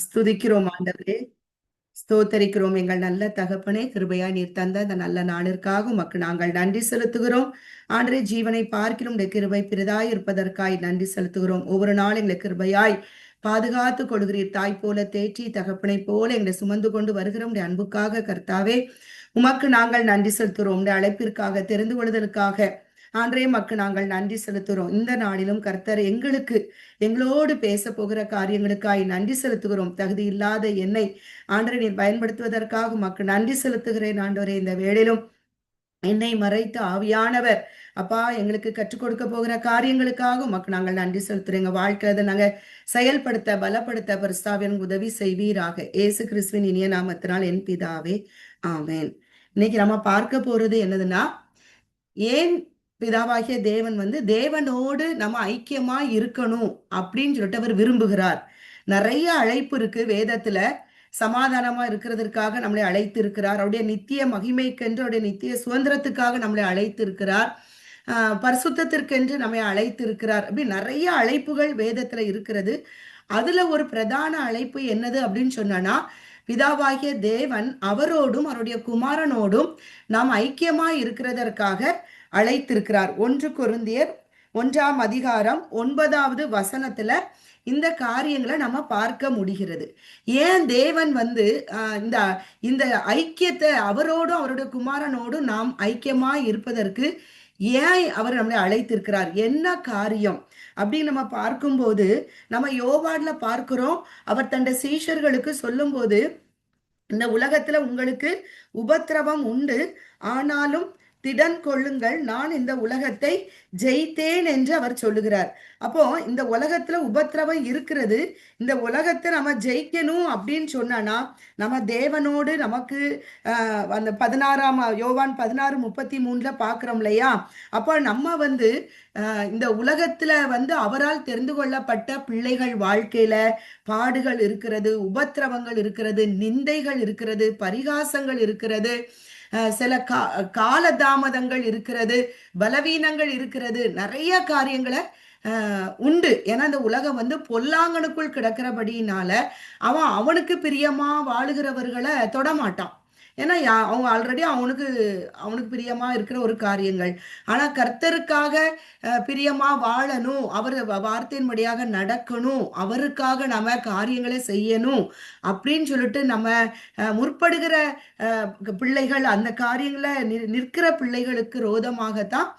ஸ்துதிக்கிறோம் ஆண்டவரே. ஸ்தோத்தரிக்கிறோம் எங்கள் நல்ல தகப்பனே. கிருபையா நீர் தந்த அந்த நல்ல நாளிற்காக உமக்கு நாங்கள் நன்றி செலுத்துகிறோம். ஆண்டரே, ஜீவனை பார்க்கிறோம் உடைய கிருபை பெரிதாய் இருப்பதற்காய் நன்றி செலுத்துகிறோம். ஒவ்வொரு நாள் எங்களை கிருபையாய் பாதுகாத்து கொடுக்கிறீர். தாய் போல தேற்றி தகப்பனை போல எங்களை சுமந்து கொண்டு வருகிறோம். உடைய அன்புக்காக கர்த்தாவே உமக்கு நாங்கள் நன்றி செலுத்துகிறோம். உடைய அழைப்பிற்காக, தெரிந்து கொள்வதற்காக ஆண்டரே மக்கு நாங்கள் நன்றி செலுத்துகிறோம். இந்த நாளிலும் கர்த்தர் எங்களோடு பேச போகிற காரியங்களுக்காய் நன்றி செலுத்துகிறோம். தகுதி இல்லாத என்னை ஆண்டரை நீர் பயன்படுத்துவதற்காக உமக்கு நன்றி செலுத்துகிறேன். ஆண்டவரே, இந்த வேளையிலும் என்னை மறைத்து ஆவியானவர் அப்பா எங்களுக்கு கற்றுக் கொடுக்க போகிற காரியங்களுக்காக உமக்கு நாங்கள் நன்றி செலுத்துறோம். எங்க வாழ்க்கையை நாங்க செயல்படுத்த பலப்படுத்த பரிசுத்தாவின் உதவி செய்வீராக. இயேசு கிறிஸ்துவின் இனிய நாமத்தினால் என் பிதாவே, ஆமென். இன்னைக்கு நம்ம பார்க்க போறது என்னதுன்னா, ஏன் பிதாவாகிய தேவன் தேவனோடு நம்ம ஐக்கியமா இருக்கணும் அப்படின்னு சொல்லிட்டு அவர் விரும்புகிறார். நிறைய அழைப்பு இருக்கு வேதத்துல. சமாதானமா இருக்கிறதற்காக நம்மளை அழைத்து இருக்கிறார். அவருடைய நித்திய மகிமைக்கென்று, அவருடைய நித்திய சுதந்திரத்துக்காக நம்மளை அழைத்து இருக்கிறார். பரிசுத்தத்திற்கென்று நம்மை அழைத்து இருக்கிறார். அப்படி நிறைய அழைப்புகள் வேதத்துல இருக்கிறது. அதுல ஒரு பிரதான அழைப்பு என்னது அப்படின்னு சொன்னா, பிதாவாகிய தேவன் அவரோடும் அவருடைய குமாரனோடும் நாம் ஐக்கியமா இருக்கிறதற்காக அழைத்திருக்கிறார். 1 கொரிந்தியர் 1 அதிகாரம் 9 இந்த காரியங்களை நம்ம பார்க்க முடிகிறது. ஏன் தேவன் இந்த இந்த ஐக்கியத்தை அவரோடும் அவருடைய குமாரனோடும் நாம் ஐக்கியமா இருப்பதற்கு ஏன் அவர் நம்மளை அழைத்திருக்கிறார், என்ன காரியம் அப்படின்னு நம்ம பார்க்கும்போது, நம்ம யோவான்ல பார்க்கிறோம். அவர் தன்னுடைய சீஷர்களுக்கு சொல்லும் போது, இந்த உலகத்துல உங்களுக்கு உபத்திரவம் உண்டு, ஆனாலும் திடன் கொள்ளுங்கள், நான் இந்த உலகத்தை ஜெயித்தேன் என்று அவர் சொல்லுகிறார். அப்போ இந்த உலகத்துல உபத்திரவம் இருக்கிறது. இந்த உலகத்தை நம்ம ஜெயிக்கணும் அப்படின்னு சொன்னா, நம்ம தேவனோடு நமக்கு அந்த 16 யோவான் 16:33 பாக்குறோம் இல்லையா? அப்போ நம்ம இந்த உலகத்துல அவரால் தெரிந்து கொள்ளப்பட்ட பிள்ளைகள் வாழ்க்கையில பாடுகள் இருக்கிறது, உபத்திரவங்கள் இருக்கிறது, நிந்தைகள் இருக்கிறது, பரிகாசங்கள் இருக்கிறது, சில காலதாமதங்கள் இருக்கிறது, பலவீனங்கள் இருக்கிறது, நிறைய காரியங்களை உண்டு. ஏன்னா இந்த உலகம் பொல்லாங்கனுக்குள் கிடக்கிறபடினால அவன் அவனுக்கு பிரியமா வாழுகிறவர்களை தொடமாட்டான். ஏன்னா அவங்க ஆல்ரெடி அவனுக்கு பிரியமா இருக்கிற ஒரு காரியங்கள். ஆனா கர்த்தருக்காக பிரியமா வாழணும், அவர் வார்த்தையின்படியாக நடக்கணும், அவருக்காக நம்ம காரியங்களை செய்யணும் அப்படின்னு சொல்லிட்டு நம்ம முற்படுகிற பிள்ளைகள், அந்த காரியங்களை நிற்கிற பிள்ளைகளுக்கு ரோதமாகத்தான்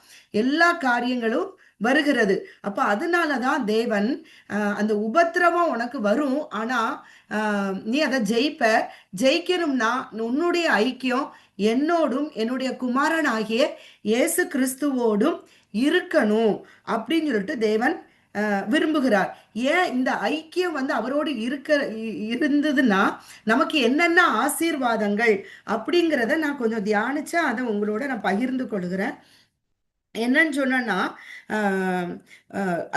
எல்லா காரியங்களும் வருகிறது. அப்ப அதனாலதான் தேவன் அந்த உபத்திரவம் உனக்கு வரும், ஆனா நீ அதை ஜெயிக்கணும்னா உன்னுடைய ஐக்கியம் என்னோடும் என்னுடைய குமாரன் ஆகிய இயேசு கிறிஸ்துவோடும் இருக்கணும் அப்படின்னு சொல்லிட்டு தேவன் விரும்புகிறார். ஏன் இந்த ஐக்கியம் அவரோடு இருந்ததுன்னா நமக்கு என்னென்ன ஆசீர்வாதங்கள் அப்படிங்கிறத நான் கொஞ்சம் தியானிச்சா அதை உங்களோட நான் பகிர்ந்து கொள்கிறேன். என்னன்னு சொன்னா,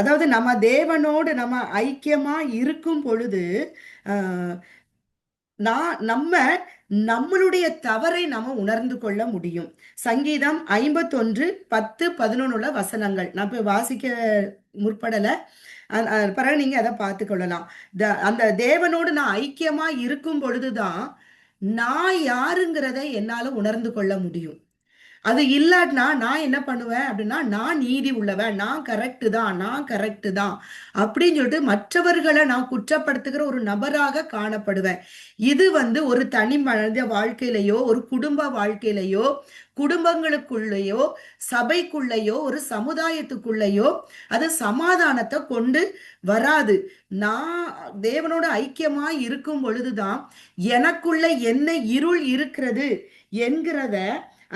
அதாவது நம்ம தேவனோடு நம்ம ஐக்கியமா இருக்கும் பொழுது நம்மளுடைய தவறை நம்ம உணர்ந்து கொள்ள முடியும். சங்கீதம் 51:10-11 நான் இப்ப வாசிக்க முற்படல, பிறகு நீங்க அதை பார்த்து கொள்ளலாம். அந்த தேவனோடு நான் ஐக்கியமா இருக்கும் பொழுதுதான் நான் யாருங்கிறத என்னால உணர்ந்து கொள்ள முடியும். அது இல்லாட்டினா நான் என்ன பண்ணுவேன் அப்படின்னா, நான் நீதி உள்ளவன், நான் கரெக்டு தான் அப்படின்னு சொல்லிட்டு மற்றவர்களை நான் குற்றப்படுத்துகிற ஒரு நபராக காணப்படுவேன். இது ஒரு தனி மனித வாழ்க்கையிலையோ, ஒரு குடும்ப வாழ்க்கையிலையோ, குடும்பங்களுக்குள்ளேயோ, சபைக்குள்ளேயோ, ஒரு சமுதாயத்துக்குள்ளேயோ அது சமாதானத்தை கொண்டு வராது. நான் தேவனோட ஐக்கியமா இருக்கும் பொழுதுதான் எனக்குள்ள என்ன இருள் இருக்கிறது என்கிறத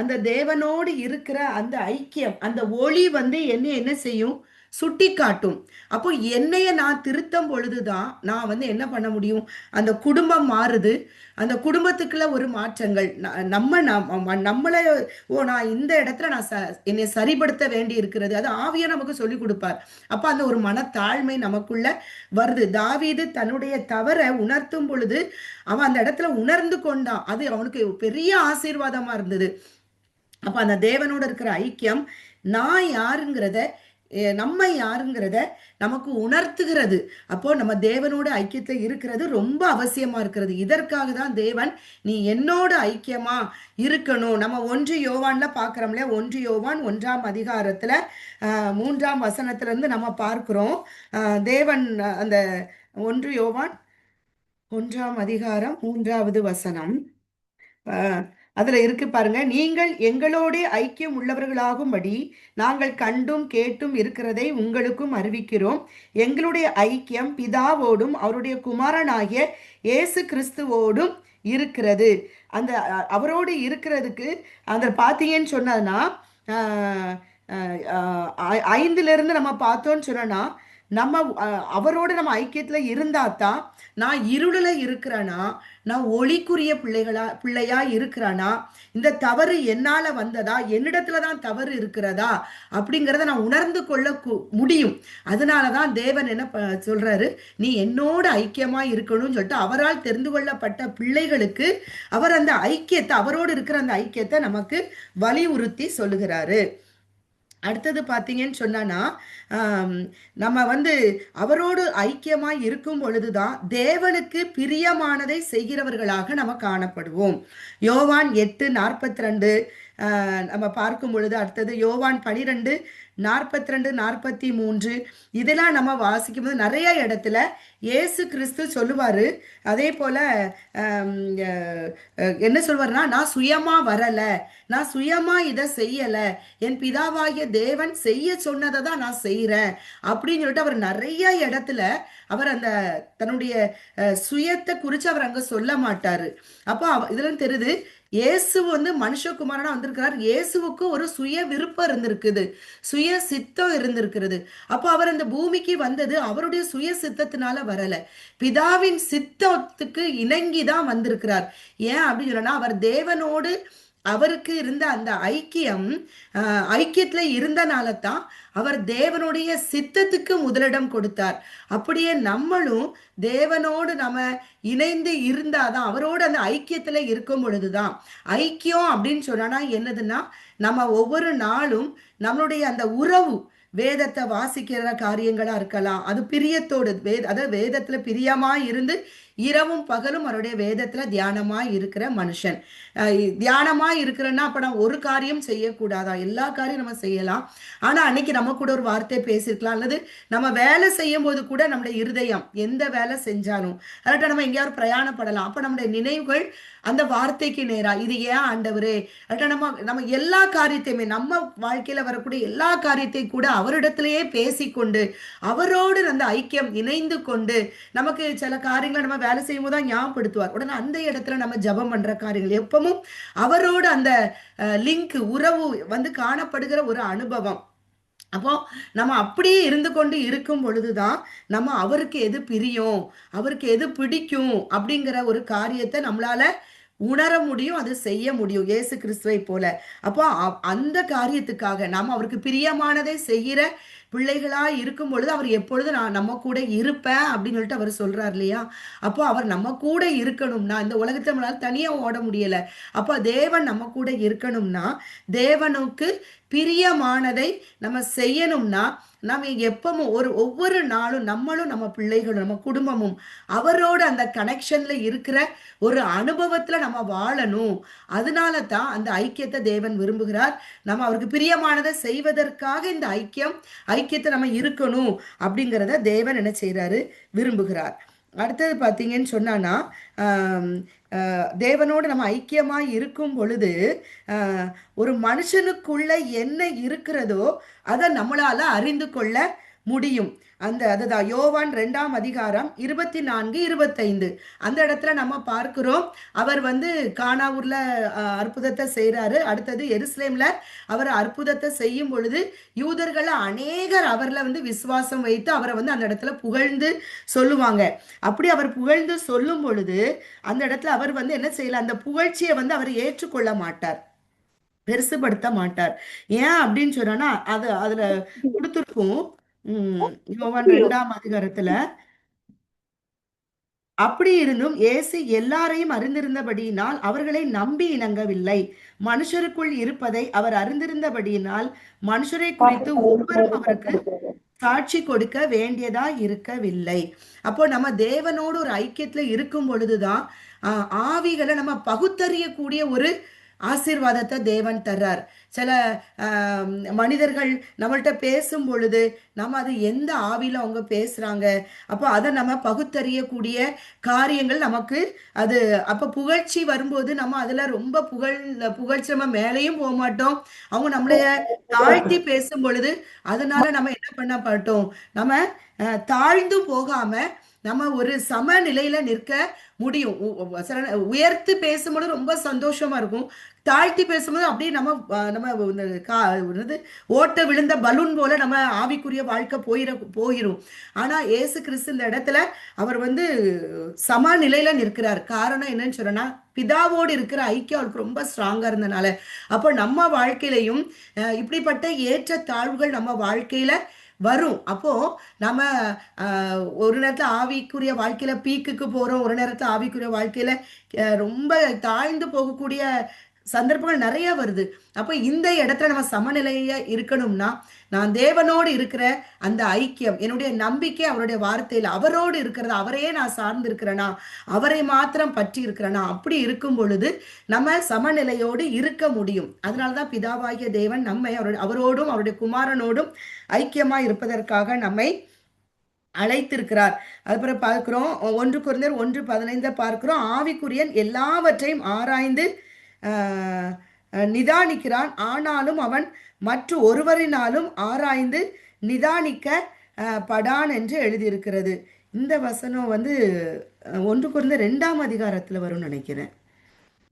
அந்த தேவனோடு இருக்கிற அந்த ஐக்கியம், அந்த ஒளி என்ன செய்யும், சுட்டி காட்டும். அப்போ என்னைய நான் திருத்தம் பொழுதுதான் நான் என்ன பண்ண முடியும், அந்த குடும்பம் மாறுது, அந்த குடும்பத்துக்குள்ள ஒரு மாற்றங்கள். நம்மளை நான் இந்த இடத்துல நான் என்னை சரிப்படுத்த வேண்டி இருக்கிறது, அது ஆவியா நமக்கு சொல்லி கொடுப்பார். அப்ப அந்த ஒரு மனத்தாழ்மை நமக்குள்ள வருது. தாவீது தன்னுடைய தவறை உணர்த்தும் பொழுது அவன் அந்த இடத்துல உணர்ந்து கொண்டான். அது அவனுக்கு பெரிய ஆசீர்வாதமா இருந்தது. அப்ப அந்த தேவனோட இருக்கிற ஐக்கியம், நான் யாருங்கிறத நம்ம யாருங்கிறத நமக்கு உணர்த்துகிறது. அப்போ நம்ம தேவனோட ஐக்கியத்துல இருக்கிறது ரொம்ப அவசியமா இருக்கிறது. இதற்காக தான் தேவன் நீ என்னோட ஐக்கியமா இருக்கணும். நம்ம 1 யோவான்ல பார்க்கிறோம் இல்லையா? 1 யோவான் 1 அதிகாரத்துல 3 வசனத்துல இருந்து நம்ம பார்க்கிறோம். தேவன் அந்த 1 யோவான் 1 அதிகாரம் 3 வசனம். அஹ் அதுல இருக்கு பாருங்க, நீங்கள் எங்களோட ஐக்கியம் உள்ளவர்களாகும்படி நாங்கள் கண்டும் கேட்டும் இருக்கிறதை உங்களுக்கும் அறிவிக்கிறோம். எங்களுடைய ஐக்கியம் பிதாவோடும் அவருடைய குமாரனாகிய இயேசு கிறிஸ்துவோடும் இருக்கிறது. அந்த அவரோடு இருக்கிறதுக்கு அந்த பார்த்தீங்கன்னு சொன்னதுன்னா, அஹ், அஹ், அஹ், 5ல இருந்து நம்ம பார்த்தோம்னு சொன்னோம்னா, நம்ம அவரோட நம்ம ஐக்கியத்துல இருந்தாதான் நான் இருளில் இருக்கிறேனா, நான் ஒளிக்குரிய பிள்ளையா இருக்கிறானா, இந்த தவறு என்னால வந்ததா, என்னிடத்துல தான் தவறு இருக்கிறதா அப்படிங்கிறத நான் உணர்ந்து கொள்ள முடியும். அதனாலதான் தேவன் என்ன சொல்றாரு, நீ என்னோட ஐக்கியமா இருக்கணும்னு சொல்லிட்டு அவரால் தெரிந்து கொள்ளப்பட்ட பிள்ளைகளுக்கு அவர் அந்த ஐக்கியத்தை, அவரோடு இருக்கிற அந்த ஐக்கியத்தை நமக்கு வலியுறுத்தி சொல்லுகிறாரு. அடுத்தது பார்த்தீங்கன்னு சொன்னானா, நம்ம அவரோடு ஐக்கியமாய் இருக்கும் பொழுதுதான் தேவனுக்கு பிரியமானதை செய்கிறவர்களாக நம்ம காணப்படுவோம். யோவான் 8:42 நம்ம பார்க்கும் பொழுது, அடுத்தது யோவான் 12:42-43 இதெல்லாம் நம்ம வாசிக்கும் போது நிறைய இடத்துல இயேசு கிறிஸ்து சொல்லுவாரு. அதே போல என்ன சொல்வாருன்னா, நான் சுயமா வரல, நான் சுயமா இதை செய்யல, என் பிதாவாகிய தேவன் செய்ய சொன்னதை தான் நான் செய்யறேன் அப்படின்னு சொல்லிட்டு அவர் நிறைய இடத்துல அவர் அந்த தன்னுடைய சுயத்தை குறித்து அவர் அங்க சொல்ல மாட்டாரு. அப்போ இதுல தெரியுது, இயேசு மனுஷகுமாரனா வந்திருக்கிறார். இயேசுவுக்கு ஒரு சுய விருப்பம் இருந்திருக்குது, சுய சித்தம் இருந்திருக்கிறது. அப்போ அவர் அந்த பூமிக்கு வந்தது அவருடைய சுய சித்தத்தினால வரல, பிதாவின் சித்தத்துக்கு இணங்கிதான் வந்திருக்கிறார். ஏன் அப்படின்னு சொன்னா, அவர் தேவனோடு அவருக்கு இருந்த அந்த ஐக்கியத்துல இருந்தனால தான் அவர் தேவனுடைய சித்தத்துக்கு முதலிடம் கொடுத்தார். அப்படியே நம்மளும் தேவனோடு நம்ம இணைந்து இருந்தாதான், அவரோட அந்த ஐக்கியத்துல இருக்கும் பொழுதுதான். ஐக்கியம் அப்படின்னு சொன்னா என்னதுன்னா, நம்ம ஒவ்வொரு நாளும் நம்மளுடைய அந்த உறவு, வேதத்தை வாசிக்கிற காரியங்களா இருக்கலாம், அது பிரியத்தோடு அதாவது வேதத்துல பிரியமா இருந்து இரவும் பகலும் அவருடைய வேதத்துல தியானமா இருக்கிற மனுஷன். தியானமா இருக்கிறன்னா அப்ப நான் ஒரு காரியம் செய்யக்கூடாதா? எல்லா காரியம் நம்ம செய்யலாம். ஆனா அன்னைக்கு நம்ம கூட ஒரு வார்த்தை பேசிருக்கலாம், அல்லது நம்ம வேலை செய்யும் போது கூட நம்முடைய இருதயம் எந்த வேலை செஞ்சாலும், அதாட்ட நம்ம எங்கேயாவது பிரயாணப்படலாம், அப்ப நம்முடைய நினைவுகள் அந்த வார்த்தைக்கு நேரா, இது ஏன் ஆண்டவரே, அதாட்ட நம்ம எல்லா காரியத்தையுமே, நம்ம வாழ்க்கையில வரக்கூடிய எல்லா காரியத்தையும் கூட அவரிடத்திலேயே பேசிக்கொண்டு அவரோடு அந்த ஐக்கியம் இணைந்து கொண்டு, நமக்கு சில காரியங்களை நம்ம வேலை செய்யும் போது தான் ஞாபகப்படுத்துவார். உடனே அந்த இடத்துல நம்ம ஜபம் பண்ற காரியங்கள் எப்பவும் அவரோடு அந்த லிங்க், உறவு காணப்படுகிற ஒரு அனுபவம். அப்போ நம்ம அப்படியே இருந்து கொண்டு இருக்கும் பொழுதுதான் நம்ம அவருக்கு எது பிரியும், அவருக்கு எது பிடிக்கும் அப்படிங்கிற ஒரு காரியத்தை நம்மளால உணர முடியும், அது செய்ய முடியும், இயேசு கிறிஸ்துவை போல. அப்போ அந்த காரியத்துக்காக நாம் அவருக்கு பிரியமானதை செய்கிற பிள்ளைகளா இருக்கும் பொழுது அவர் எப்பொழுது நான் நம்ம கூட இருப்பேன் அப்படின்னு சொல்லிட்டு அவர் சொல்றார் இல்லையா? அப்போ அவர் நம்ம கூட இருக்கணும்னா, இந்த உலகத்தை நம்மளால தனியா ஓட முடியல, அப்போ தேவன் நம்ம கூட இருக்கணும்னா, தேவனுக்கு பிரியமானதை நம்ம செய்யணும்னா, நம்ம எப்பவும் ஒவ்வொரு நாளும் நம்மளும் நம்ம பிள்ளைகளும் நம்ம குடும்பமும் அவரோட அந்த கனெக்ஷன்ல இருக்கிற ஒரு அனுபவத்துல நம்ம வாழணும். அதனால தான் அந்த ஐக்கியத்தை தேவன் விரும்புகிறார். நம்ம அவருக்கு பிரியமானதை செய்வதற்காக இந்த ஐக்கியத்தை நம்ம இருக்கணும் அப்படிங்கிறத தேவன் என்ன செய்யறாரு, விரும்புகிறார். அடுத்தது பார்த்தீங்கன்னு சொன்னானா, தேவனோடு நம்ம ஐக்கியமாய் இருக்கும் பொழுது ஒரு மனுஷனுக்குள்ள என்ன இருக்கிறதோ அதை நம்மளால அறிந்து கொள்ள முடியும். அதுதான் யோவான் 2 அதிகாரம் 24-25 அந்த இடத்துல நம்ம பார்க்கிறோம். அவர் கானாவூர்ல அற்புதத்தை செய்யறாரு. அடுத்தது எருசலேம்ல அவர் அற்புதத்தை செய்யும் பொழுது யூதர்கள் அநேகர் அவர்ல விசுவாசம் வைத்து அவரை அந்த இடத்துல புகழ்ந்து சொல்லுவாங்க. அப்படி அவர் புகழ்ந்து சொல்லும் பொழுது அந்த இடத்துல அவர் என்ன செய்யல, அந்த புகழ்ச்சியை அவர் ஏற்றுக்கொள்ள மாட்டார், பெருசுபடுத்த மாட்டார். ஏன் அப்படின்னு சொன்னா, அதுல கொடுத்துருக்கும் யோவான் 2 அதிகாரத்துல அப்படி இருந்தும் இயேசு எல்லாரையும் அறிந்திருந்தபடியினால் அவர்களை நம்பி இணங்கவில்லை. மனுஷருக்குள் இருப்பதை அவர் அறிந்திருந்தபடியினால் மனுஷரை குறித்து ஒருவரும் அவருக்கு சாட்சி கொடுக்க வேண்டியதா இருக்கவில்லை. அப்போ நம்ம தேவனோடு ஒரு ஐக்கியத்துல இருக்கும் பொழுதுதான் ஆவிகளை நம்ம பகுத்தறியக்கூடிய ஒரு ஆசீர்வாதத்தை தேவன் தர்றார். சில மனிதர்கள் நம்மள்ட்ட பேசும் பொழுது நம்ம அது எந்த ஆவியில அவங்க பேசுறாங்க, அப்போ அதை நம்ம பகுத்தறியக்கூடிய காரியங்கள் நமக்கு அது. அப்போ புகழ்ச்சி வரும்போது நம்ம அதுல ரொம்ப புகழ்ச்சி நம்ம மேலேயும் போக மாட்டோம். அவங்க நம்மளைய தாழ்த்தி பேசும் பொழுது அதனால நம்ம என்ன பண்ண மாட்டோம், நம்ம தாழ்ந்து போகாம நம்ம ஒரு சமநிலையில நிற்க முடியும். உயர்த்து பேசும்போது ரொம்ப சந்தோஷமா இருக்கும், தாழ்த்தி பேசும்போது அப்படியே நம்ம ஓட்ட விழுந்த பலூன் போல நம்ம ஆவிக்குரிய வாழ்க்கை போயிரும். ஆனா ஏசு கிறிஸ்து இந்த இடத்துல அவர் சமநிலையில நிற்கிறார். காரணம் என்னன்னு சொன்னா, பிதாவோடு இருக்கிற ஐக்கியம் அவருக்கு ரொம்ப ஸ்ட்ராங்கா இருந்தனால. அப்போ நம்ம வாழ்க்கையிலையும் இப்படிப்பட்ட ஏற்ற தாழ்வுகள் நம்ம வாழ்க்கையில வரும். அப்போ நம்ம ஒரு நேரத்துல ஆவிக்குரிய வாழ்க்கையில பீக்குக்கு போறோம், ஒரு நேரத்துல ஆவிக்குரிய வாழ்க்கையில ரொம்ப தாழ்ந்து போகக்கூடிய சந்தர்ப்பங்கள் நிறைய வருது. அப்ப இந்த இடத்துல நம்ம சமநிலைய இருக்கணும்னா, நான் தேவனோடு இருக்கிற அந்த ஐக்கியம், என்னுடைய நம்பிக்கை அவருடைய வார்த்தையில அவரோடு இருக்கிறது, அவரையே நான் சார்ந்து இருக்கிறேனா, அவரை மாத்திரம் பற்றி இருக்கிறேனா, அப்படி இருக்கும் பொழுது நம்ம சமநிலையோடு இருக்க முடியும். அதனாலதான் பிதாவாகிய தேவன் நம்மை அவரோடும் அவருடைய குமாரனோடும் ஐக்கியமா இருப்பதற்காக நம்மை அழைத்திருக்கிறார். அதுபோல பார்க்கிறோம் 1 கொரிந்தியர் 1:15 பார்க்கிறோம், ஆவிக்குரியன் எல்லாவற்றையும் ஆராய்ந்து நிதானிக்கிறான், ஆனாலும் அவன் மற்ற ஒருவரினாலும் ஆராய்ந்து நிதானிக்க படான் என்று எழுதியிருக்கிறது. இந்த வசனம் 1 கொரிந்தியர் 2ஆம் அதிகாரத்துல வரும்னு நினைக்கிறேன்.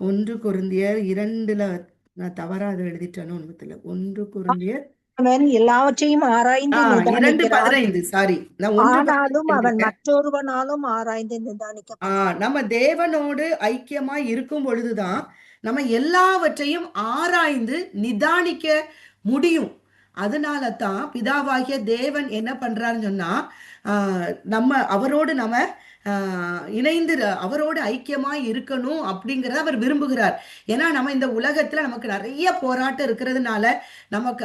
1 கொரிந்தியர் 2ல நான் தவறா அதை எழுதிட்டேன்னு ஒன்றுல. 1 கொரிந்தியர் அவன் எல்லாவற்றையும் ஆராய்ந்து 2:15. சாரி, நான் ஆனாலும் அவன் மற்றொருவனாலும் ஆராய்ந்து நிதானிக்க. நம்ம தேவனோடு ஐக்கியமா இருக்கும் பொழுதுதான் நம்ம எல்லாவற்றையும் ஆராய்ந்து நிதானிக்க முடியும். அதனால தான் பிதாவாகிய தேவன் என்ன பண்றாருன்னு சொன்னா, நம்ம அவரோடு நம்ம இணைந்து அவரோடு ஐக்கியமா இருக்கணும் அப்படிங்கிறத அவர் விரும்புகிறார். ஏன்னா நம்ம இந்த உலகத்துல நமக்கு நிறைய போராட்டம் இருக்கிறதுனால நமக்கு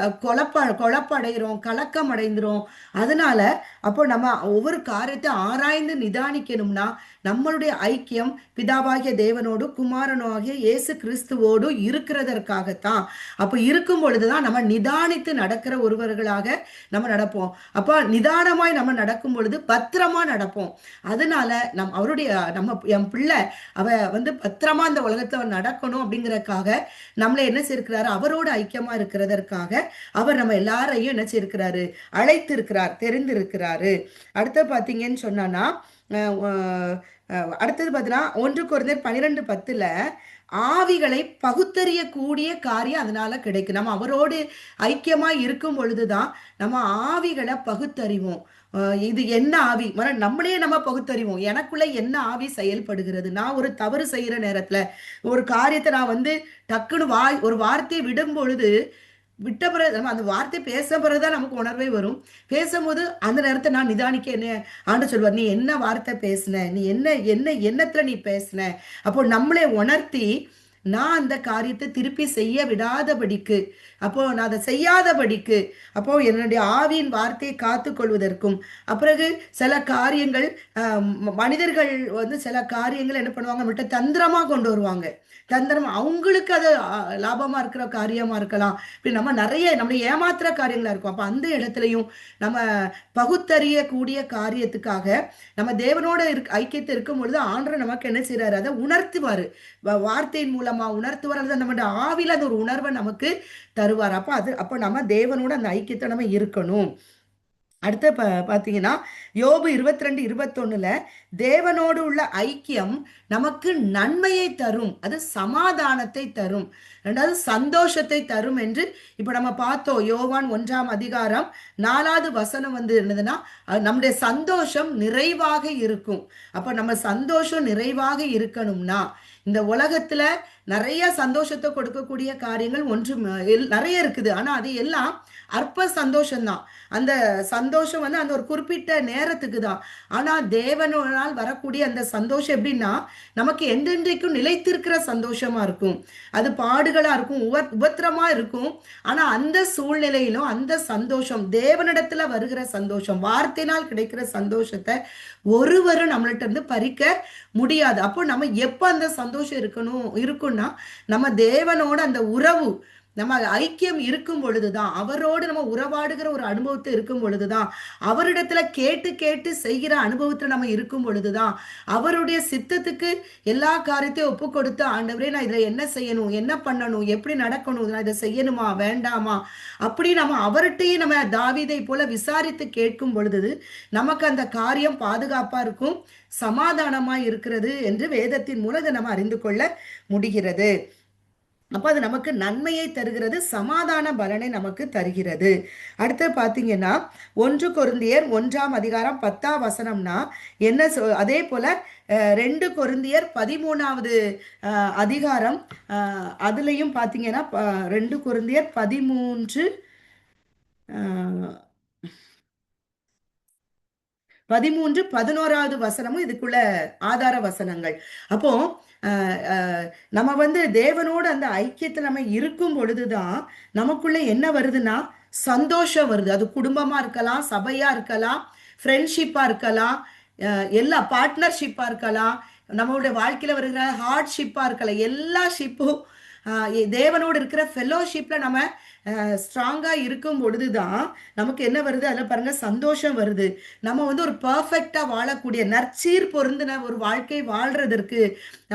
குழப்படைகிறோம், கலக்கம் அடைந்துரும். அதனால அப்போ நம்ம ஒவ்வொரு காரியத்தை ஆராய்ந்து நிதானிக்கணும்னா நம்மளுடைய ஐக்கியம் பிதாவாகிய தேவனோடு குமாரனாகிய இயேசு கிறிஸ்துவோடு இருக்கிறதற்காகத்தான். அப்போ இருக்கும் பொழுதுதான் நம்ம நிதானித்து நடக்கிற ஒருவர்களாக நம்ம நடப்போம். அப்போ நிதானமாய் நம்ம நடக்கும் பொழுது பத்திரமா நடப்போம். அதனால அவருடைய என் பிள்ளை அவ பத்திரமா இந்த உலகத்துல நடக்கணும் அப்படிங்கறதுக்காக நம்மள என்ன செய்யிருக்கிறாரு, அவரோடு ஐக்கியமா இருக்கிறதற்காக அவர் நம்ம எல்லாரையும் என்ன செய்யிருக்கிறாரு, அழைத்து இருக்கிறார், தெரிந்திருக்கிறாரு. அடுத்து பாத்தீங்கன்னு சொன்னா, அடுத்தது பார்த்தீங்கன்னா 1 கொரிந்தியர் 12:10 ஆவிகளை பகுத்தறியக்கூடிய காரியம் அதனால கிடைக்கும். நம்ம அவரோடு ஐக்கியமா இருக்கும் பொழுதுதான் நம்ம ஆவிகளை பகுத்தறிவோம். இது என்ன ஆவி, நம்மளே நம்ம பகுத்தறிவோம், எனக்குள்ள என்ன ஆவி செயல்படுகிறது. நான் ஒரு தவறு செய்யற நேரத்துல ஒரு காரியத்தை நான் டக்குன்னு ஒரு வார்த்தையை விடும் பொழுது விட்ட பிறகு நம்ம அந்த வார்த்தை பேச பிறகுதான் நமக்கு உணர்வே வரும். பேசும்போது அந்த நேரத்தை நான் நிதானிக்க என்ன ஆண்டு சொல்வார், நீ என்ன வார்த்தை பேசின, நீ என்ன எண்ணத்துல நீ பேசின. அப்போ நம்மளே உணர்த்தி நான் அந்த காரியத்தை திருப்பி செய்ய விடாதபடிக்கு, அப்போ நான் அதை செய்யாதபடிக்கு, அப்போ என்னுடைய ஆவியின் வார்த்தையை காத்து கொள்வதற்கும், அப்பிறகு சில காரியங்கள் மனிதர்கள் சில காரியங்கள் என்ன பண்ணுவாங்க, நம்மகிட்ட தந்திரமா கொண்டு வருவாங்க. தந்திரம் அவங்களுக்கு அது லாபமா இருக்கிற காரியமா இருக்கலாம். இப்படி நம்ம நிறைய நம்மளை ஏமாத்துற காரியங்களா இருக்கும். அப்ப அந்த இடத்துலையும் நம்ம பகுத்தறியக்கூடிய காரியத்துக்காக நம்ம தேவனோட ஐக்கியத்தை இருக்கும் பொழுது ஆண்டவர் நமக்கு என்ன செய்யறாரு, அதை உணர்த்துவாரு, வார்த்தையின் மூலமா உணர்த்துவார். அல்லது நம்ம ஆவில அந்த ஒரு உணர்வை நமக்கு தருவார். அப்ப நம்ம தேவனோட அந்த ஐக்கியத்தை நம்ம இருக்கணும். அடுத்த பாத்தீங்கன்னா யோபு 22:21 தேவனோடு உள்ள ஐக்கியம் நமக்கு நன்மையை தரும், அது சமாதானத்தை தரும், ரெண்டாவது சந்தோஷத்தை தரும் என்று இப்ப நம்ம பார்த்தோம். யோவான் 1ஆம் அதிகாரம் 4வது வசனம் இருந்ததுன்னா நம்முடைய சந்தோஷம் நிறைவாக இருக்கும். அப்ப நம்ம சந்தோஷம் நிறைவாக இருக்கணும்னா இந்த உலகத்துல நிறைய சந்தோஷத்தை கொடுக்கக்கூடிய காரியங்கள் நிறைய இருக்குது. ஆனா அது எல்லாம் அற்ப சந்தோஷம்தான். அந்த சந்தோஷம் வந்து அந்த ஒரு குறிப்பிட்ட நேரத்துக்கு தான். ஆனா தேவனால் வரக்கூடிய அந்த சந்தோஷம் எப்படின்னா நமக்கு எந்தெந்தைக்கும் நிலைத்திருக்கிற சந்தோஷமா இருக்கும். அது பாடுகளா இருக்கும், உபத்திரமா இருக்கும். ஆனா அந்த சூழ்நிலையிலும் அந்த சந்தோஷம், தேவனிடத்துல வருகிற சந்தோஷம், வார்த்தையினால் கிடைக்கிற சந்தோஷத்தை ஒருவரும் நம்மள்ட்ட இருந்து பறிக்க முடியாது. அப்போ நம்ம எப்ப அந்த சந்தோஷம் இருக்கும்னா நம்ம தேவனோட அந்த உறவு, நம்ம ஐக்கியம் இருக்கும் பொழுதுதான், அவரோடு நம்ம உறவாடுகிற ஒரு அனுபவத்தை இருக்கும் பொழுதுதான், அவரிடத்துல கேட்டு கேட்டு செய்கிற அனுபவத்துல நம்ம இருக்கும் பொழுதுதான், அவருடைய சித்தத்துக்கு எல்லா காரியத்தையும் ஒப்பு கொடுத்து, ஆண்டவரே நான் இதுல என்ன செய்யணும், என்ன பண்ணணும், எப்படி நடக்கணும், நான் இதை செய்யணுமா வேண்டாமா, அப்படி நம்ம அவர்கிட்டயே நம்ம தாவீதை போல விசாரித்து கேட்கும் பொழுது நமக்கு அந்த காரியம் பாதுகாப்பா இருக்கும், சமாதானமா இருக்கிறது என்று வேதத்தின் மூலம் நம்ம அறிந்து கொள்ள முடிகிறது. அப்ப அது நமக்கு நன்மையை தருகிறது, சமாதான பலனை நமக்கு தருகிறது. அடுத்து பாத்தீங்கன்னா 1 கொரிந்தியர் 1:10 என்ன அதே போல 2 கொரிந்தியர் 13வது அதிகாரம் அதுலயும் பாத்தீங்கன்னா 2 கொரிந்தியர் 13:11 இதுக்குள்ள ஆதார வசனங்கள். அப்போ நம்ம வந்து தேவனோடு அந்த ஐக்கியத்துல நம்ம இருக்கும் பொழுதுதான் நமக்குள்ள என்ன வருதுன்னா சந்தோஷம் வருது. அது குடும்பமா இருக்கலாம், சபையா இருக்கலாம், ஃப்ரெண்ட்ஷிப்பா இருக்கலாம், எல்லா பார்ட்னர்ஷிப்பா இருக்கலாம், நம்மளுடைய வாழ்க்கையில வருகிற ஹார்ட்ஷிப்பா இருக்கலாம், எல்லா ஷிப்பும் தேவனோடு இருக்கிற ஃபெலோஷிப்ல நம்ம ஸ்ட்ராங்கா இருக்கும் பொழுதுதான் நமக்கு என்ன வருது, அதில் பாருங்க சந்தோஷம் வருது. நம்ம வந்து ஒரு பர்ஃபெக்டா வாழக்கூடிய நற்சீர் பொருந்தின ஒரு வாழ்க்கை வாழ்றதற்கு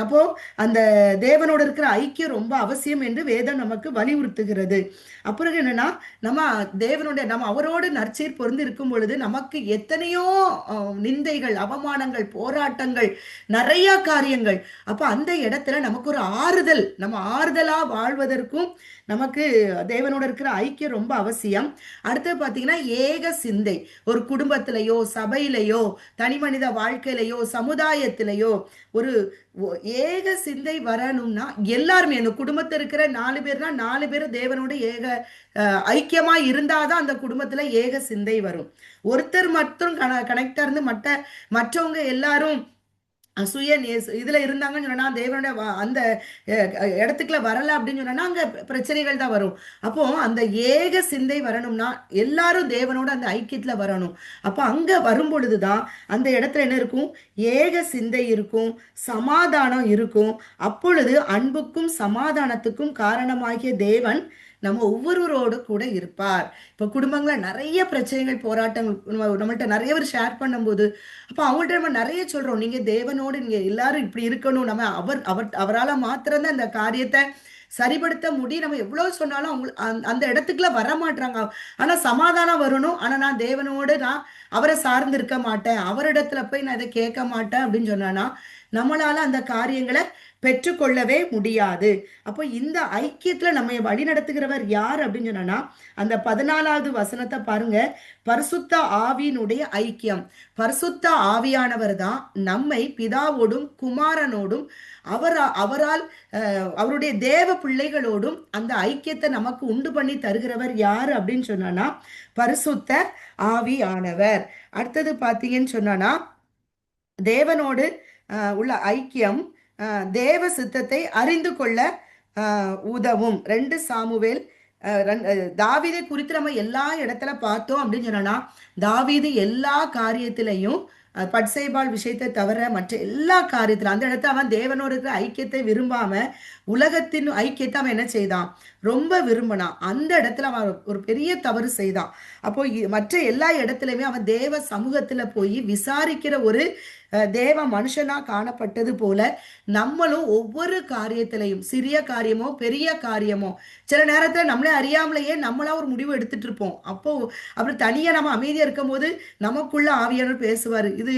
அப்போ அந்த தேவனோட இருக்கிற ஐக்கியம் ரொம்ப அவசியம் என்று வேதம் நமக்கு வலியுறுத்துகிறது. அப்புறம் என்னன்னா நம்ம அவரோடு நற்சீர் பொருந்து இருக்கும் பொழுது நமக்கு எத்தனையோ நிந்தைகள், அவமானங்கள், போராட்டங்கள், நிறைய காரியங்கள். அப்ப அந்த இடத்துல நமக்கு ஒரு ஆறுதல், நம்ம ஆறுதலா வாழ்வதற்கும் நமக்கு தேவனோட இருக்கிற ஐக்கியம் ரொம்ப அவசியம். அடுத்து பாத்தீங்கன்னா ஏக சிந்தை, ஒரு குடும்பத்திலேயோ சபையிலையோ தனி மனித வாழ்க்கையிலையோ சமுதாயத்திலேயோ ஒரு ஏக சிந்தை வரணும்னா எல்லாருமே, அந்த குடும்பத்தில் இருக்கிற 4 பேர்னா 4 பேரும் தேவனோட ஏக ஐக்கியமா இருந்தாதான் அந்த குடும்பத்துல ஏக சிந்தை வரும். ஒருத்தர் மட்டும் கனெக்டா இருந்து மற்றவங்க எல்லாரும் சுய இதுல இருந்தாங்கன்னு சொன்னா தேவனுடைய அந்த இடத்துக்குள்ள வரல அப்படின்னு சொன்னா அங்க பிரச்சனைகள் தான் வரும். அப்போ அந்த ஏக சிந்தை வரணும்னா எல்லாரும் தேவனோட அந்த ஐக்கியத்துல வரணும். அப்ப அங்க வரும் பொழுதுதான் அந்த இடத்துல என்ன இருக்கும், ஏக சிந்தை இருக்கும், சமாதானம் இருக்கும். அப்பொழுது அன்புக்கும் சமாதானத்துக்கும் காரணமாகிய தேவன் நம்ம ஒவ்வொருவரோடு கூட இருப்பார். இப்போ குடும்பங்கள நிறைய பிரச்சனைகள், போராட்டங்கள் நம்மள்ட்ட நிறைய பேர் ஷேர் பண்ணும்போது அப்போ அவங்கள்ட்ட நம்ம நிறைய சொல்றோம், நீங்க தேவனோடு நீங்க எல்லாரும் இப்படி இருக்கணும், நம்ம அவரால் மாத்திரம்தான் இந்த காரியத்தை சரிபடுத்த முடியும். நம்ம எவ்வளவு சொன்னாலும் அவங்க அந்த இடத்துக்குள்ள வர மாட்டாங்க. ஆனா சமாதானம் வரணும், ஆனா நான் தேவனோடு நான் அவரை சார்ந்து இருக்க மாட்டேன், அவரிடத்துல போய் நான் இதை கேட்க மாட்டேன் அப்படின்னு சொன்னா நம்மளால அந்த காரியங்களை பெற்றுக்கொள்ளவே முடியாது. அப்போ இந்த ஐக்கியத்துல நம்ம வழி நடத்துகிறவர் யார் அப்படின்னு சொன்னா அந்த 14வது வசனத்தை பாருங்க. பரிசுத்த ஆவியினுடைய ஐக்கியம், பரிசுத்த ஆவியானவர் தான் நம்மை பிதாவோடும் குமாரனோடும் அவரால் அவருடைய தேவ பிள்ளைகளோடும் அந்த ஐக்கியத்தை நமக்கு உண்டு பண்ணி தருகிறவர் யாரு அப்படின்னு சொன்னா பரிசுத்த ஆவியானவர். அடுத்தது பாத்தீங்கன்னு சொன்னா தேவனோடு உள்ள ஐக்கியம் தேவ சித்தத்தை அறிந்து கொள்ள உதவும். 2 சாமுவேல் தாவீதை குறித்து நம்ம எல்லா இடத்துல பார்த்தோம் அப்படின்னு சொன்னா தாவீது எல்லா காரியத்திலையும் பட்சேபால் விஷயத்தை தவிர மற்ற எல்லா காரியத்திலும் அந்த இடத்துல அவன் தேவனோட இருக்கிற ஐக்கியத்தை விரும்பாம உலகத்தின் ஐக்கியத்தை அவன் என்ன செய்தான், ரொம்ப விரும்பினான். அந்த இடத்துல அவன் ஒரு பெரிய தவறு செய்தான். அப்போ மற்ற எல்லா இடத்துலயுமே அவன் தேவ சமூகத்துல போய் விசாரிக்கிற ஒரு தேவ மனுஷனா காணப்பட்டது போல நம்மளும் ஒவ்வொரு காரியத்திலையும், சிறிய காரியமோ பெரிய காரியமோ, சில நேரத்துல நம்மளே அறியாமலேயே நம்மளா ஒரு முடிவு எடுத்துட்டு இருப்போம். அப்போ அப்படி தனியா நம்ம அமைதியா இருக்கும் போது நமக்குள்ள ஆவியானவர் பேசுவாரு, இது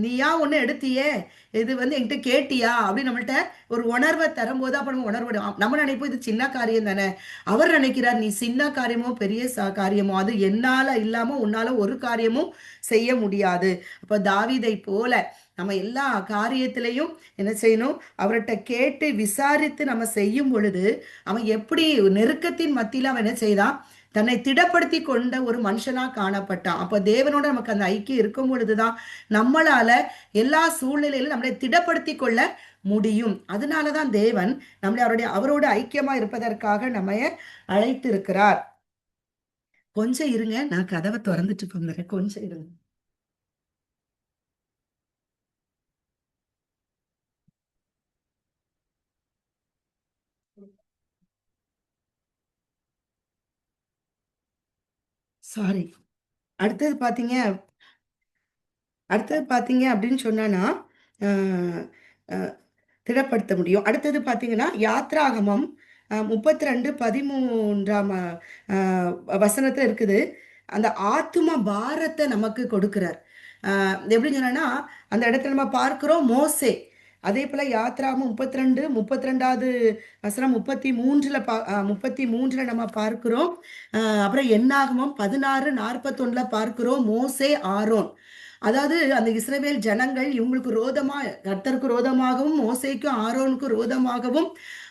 நீயா ஒண்ணு எடுத்தியே, இது வந்து என்கிட்ட கேட்டியா அப்படின்னு நம்மள்ட்ட ஒரு உணர்வை தரும்போது அப்ப நம்ம உணர்வு நம்ம நினைப்போம் இது சின்ன காரியம் தானே. அவர் நினைக்கிறார் நீ சின்ன காரியமோ பெரிய காரியமோ அது என்னால இல்லாம உன்னால ஒரு காரியமும் செய்ய முடியாது. அப்ப தாவீதை போல நம்ம எல்லா காரியத்திலையும் என்ன செய்யணும், அவர்கிட்ட கேட்டு விசாரித்து நம்ம செய்யும் பொழுது அவன் எப்படி நெருக்கத்தின் மத்தியில அவன் என்ன செய்தான், தன்னை திடப்படுத்தி கொண்ட ஒரு மனுஷனா காணப்பட்டான். அப்ப தேவனோட நமக்கு அந்த ஐக்கியம் இருக்கும் பொழுதுதான் நம்மளால எல்லா சூழ்நிலையிலும் நம்மளை திடப்படுத்தி கொள்ள முடியும். அதனாலதான் தேவன் நம்மளை அவரோட ஐக்கியமா இருப்பதற்காக நம்ம அழைத்து இருக்கிறார். கொஞ்சம் இருங்க, நான் கதவை திறந்துட்டு வந்துடுறேன், கொஞ்சம் இருங்க. சாரி. அடுத்தது பாத்தீங்க அடுத்தது பார்த்தீங்க அப்படின்னு சொன்னான்னா, அ அ திடப்படுத்த முடியும். அடுத்தது பார்த்தீங்கன்னா, யாத்ராகமம் 32 13ஆம் வசனத்துல இருக்குது. அந்த ஆத்தும பாரத்த நமக்கு கொடுக்கிறார். எப்படின்னு சொன்னேன்னா, அந்த இடத்துல நம்ம பார்க்கிறோம் மோசே. அதேபோல யாத்ராகமம் 32 32வது வசனம் 33ல 33ல நம்ம பார்க்கிறோம். அப்புறம் என்னாகமம் 16 41ல பார்க்கிறோம் மோசே, ஆரோன். அதாவது அந்த இஸ்ரவேல் ஜனங்கள் இவங்களுக்கு ரோதமா, கர்த்தருக்கு ரோதமாகவும் மோசேக்கும் ஆரோனுக்கும் ரோதமாகவும்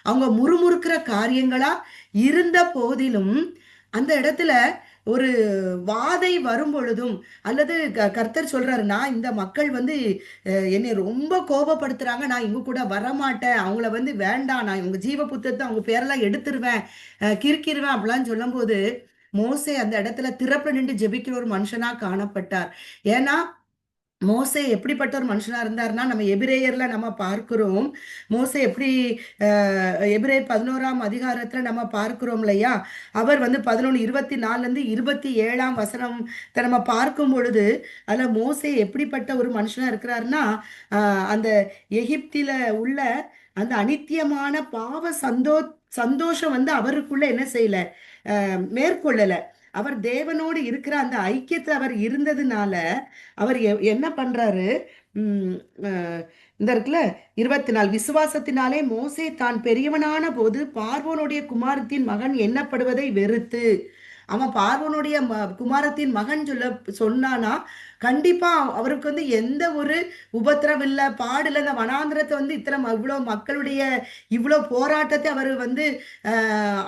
அவங்க முறுமுறுக்கிற காரியங்களா இருந்த போதிலும் அந்த இடத்துல ஒரு வாதை வரும் பொழுதும், அல்லது கர்த்தர் சொல்றாருன்னா, இந்த மக்கள் வந்து என்னை ரொம்ப கோபப்படுத்துறாங்க, நான் இவங்க கூட வரமாட்டேன், அவங்கள வந்து வேண்டாம், நான் இவங்க ஜீவ புத்தகத்தை அவங்க பேரெல்லாம் எடுத்துருவேன், கிறுக்கிருவேன் அப்படிலாம் சொல்லும்போது மோசே அந்த இடத்துல திறப்பு நின்று ஜெபிக்கிற ஒரு மனுஷனா காணப்பட்டார். ஏன்னா மோசே எப்படிப்பட்ட ஒரு மனுஷனா இருந்தாருன்னா, நம்ம எபிரேயர்ல நம்ம பார்க்கிறோம். மோசே எப்படி எபிரேயர் 11ஆம் அதிகாரத்துல நம்ம பார்க்கிறோம் இல்லையா? அவர் வந்து 11 24ல இருந்து 27ஆம் வசனத்தை நம்ம பார்க்கும் பொழுது, அதுல மோசே எப்படிப்பட்ட ஒரு மனுஷனா இருக்கிறாருன்னா, அந்த எகிப்தில உள்ள அந்த அநித்தியமான பாவ சந்தோஷம் வந்து அவருக்குள்ள என்ன செய்யல, மேற்கொள்ளல. அவர் தேவனோடு இருக்கிற அந்த ஐக்கியத்தை அவர் இருந்ததுனால அவர் என்ன பண்றாரு, உம் அஹ் இந்த இருக்குல்ல 24, விசுவாசத்தினாலே மோசே தான் பெரியவனான போது பார்வோனுடைய குமாரத்தின் மகன் எண்ணப்படுவதை வெறுத்து, அவன் பார்வோனுடைய குமாரத்தின் மகன் சொன்னானா கண்டிப்பா அவருக்கு வந்து எந்த ஒரு உபத்திரம் இல்ல, பாடு இல்ல. இந்த வனாந்திரத்தை வந்து இத்தனை இவ்வளவு மக்களுடைய இவ்வளவு போராட்டத்தை அவர் வந்து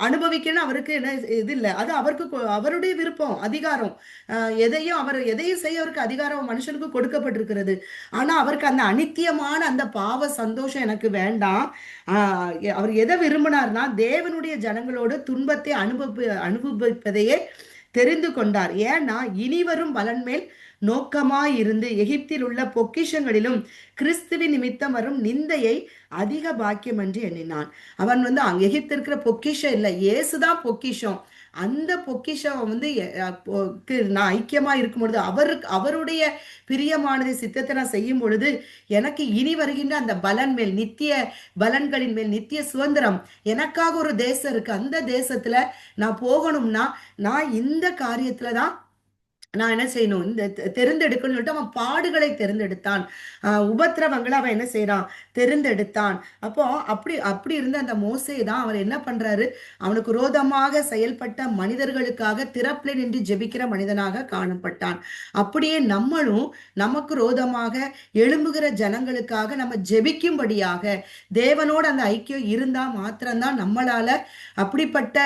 அனுபவிக்கணும், அவருக்கு என்ன இது இல்லை. அது அவருக்கு அவருடைய விருப்பம், அதிகாரம். எதையும் செய்ய அவருக்கு அதிகாரம் மனுஷனுக்கு கொடுக்கப்பட்டிருக்கிறது. ஆனா அவருக்கு அந்த அநித்தியமான அந்த பாவ சந்தோஷம் எனக்கு வேண்டாம். அவர் எதை விரும்பினார்னா, தேவனுடைய ஜனங்களோடு துன்பத்தை அனுபவிப்பதையே தெரிந்து கொண்டார். ஏன்னா இனிவரும் பலன் மேல் நோக்கமாயிருந்து எகிப்தில் உள்ள பொக்கிஷங்களிலும் கிறிஸ்துவின் நிமித்தம் வரும் நிந்தையை அதிக பாக்கியம் என்று எண்ணினான். அவன் வந்து எகிப்து இருக்கிற பொக்கிஷம் இல்லை, இயேசுதான் பொக்கிஷம். அந்த பொக்கிஷம் வந்து நான் ஐக்கியமா இருக்கும் பொழுது, அவருடைய பிரியமானதை சித்தத்தை நான் செய்யும் பொழுது எனக்கு இனி வருகின்ற அந்த பலன் மேல், நித்திய பலன்களின் மேல் நித்திய சுதந்திரம், எனக்காக ஒரு தேசம் இருக்கு. அந்த தேசத்துல நான் போகணும்னா நான் இந்த காரியத்துலதான் நான் என்ன செய்யணும், இந்த தெரிந்தெடுக்கணும்னு சொல்லிட்டு அவன் பாடுகளை தெரிந்தெடுத்தான். உபத்திரவங்களை அவன் என்ன செய்யறான், தெரிந்தெடுத்தான். அப்போ அப்படி அப்படி இருந்த அந்த மோசே தான் அவர் என்ன பண்றாரு, அவனுக்கு ரோதமாக செயல்பட்ட மனிதர்களுக்காக திறப்பில நின்று ஜெபிக்கிற மனிதனாக காணப்பட்டான். அப்படியே நம்மளும் நமக்கு ரோதமாக எழும்புகிற ஜனங்களுக்காக நம்ம ஜெபிக்கும்படியாக தேவனோட அந்த ஐக்கியம் இருந்தா மாத்திரம்தான் நம்மளால அப்படிப்பட்ட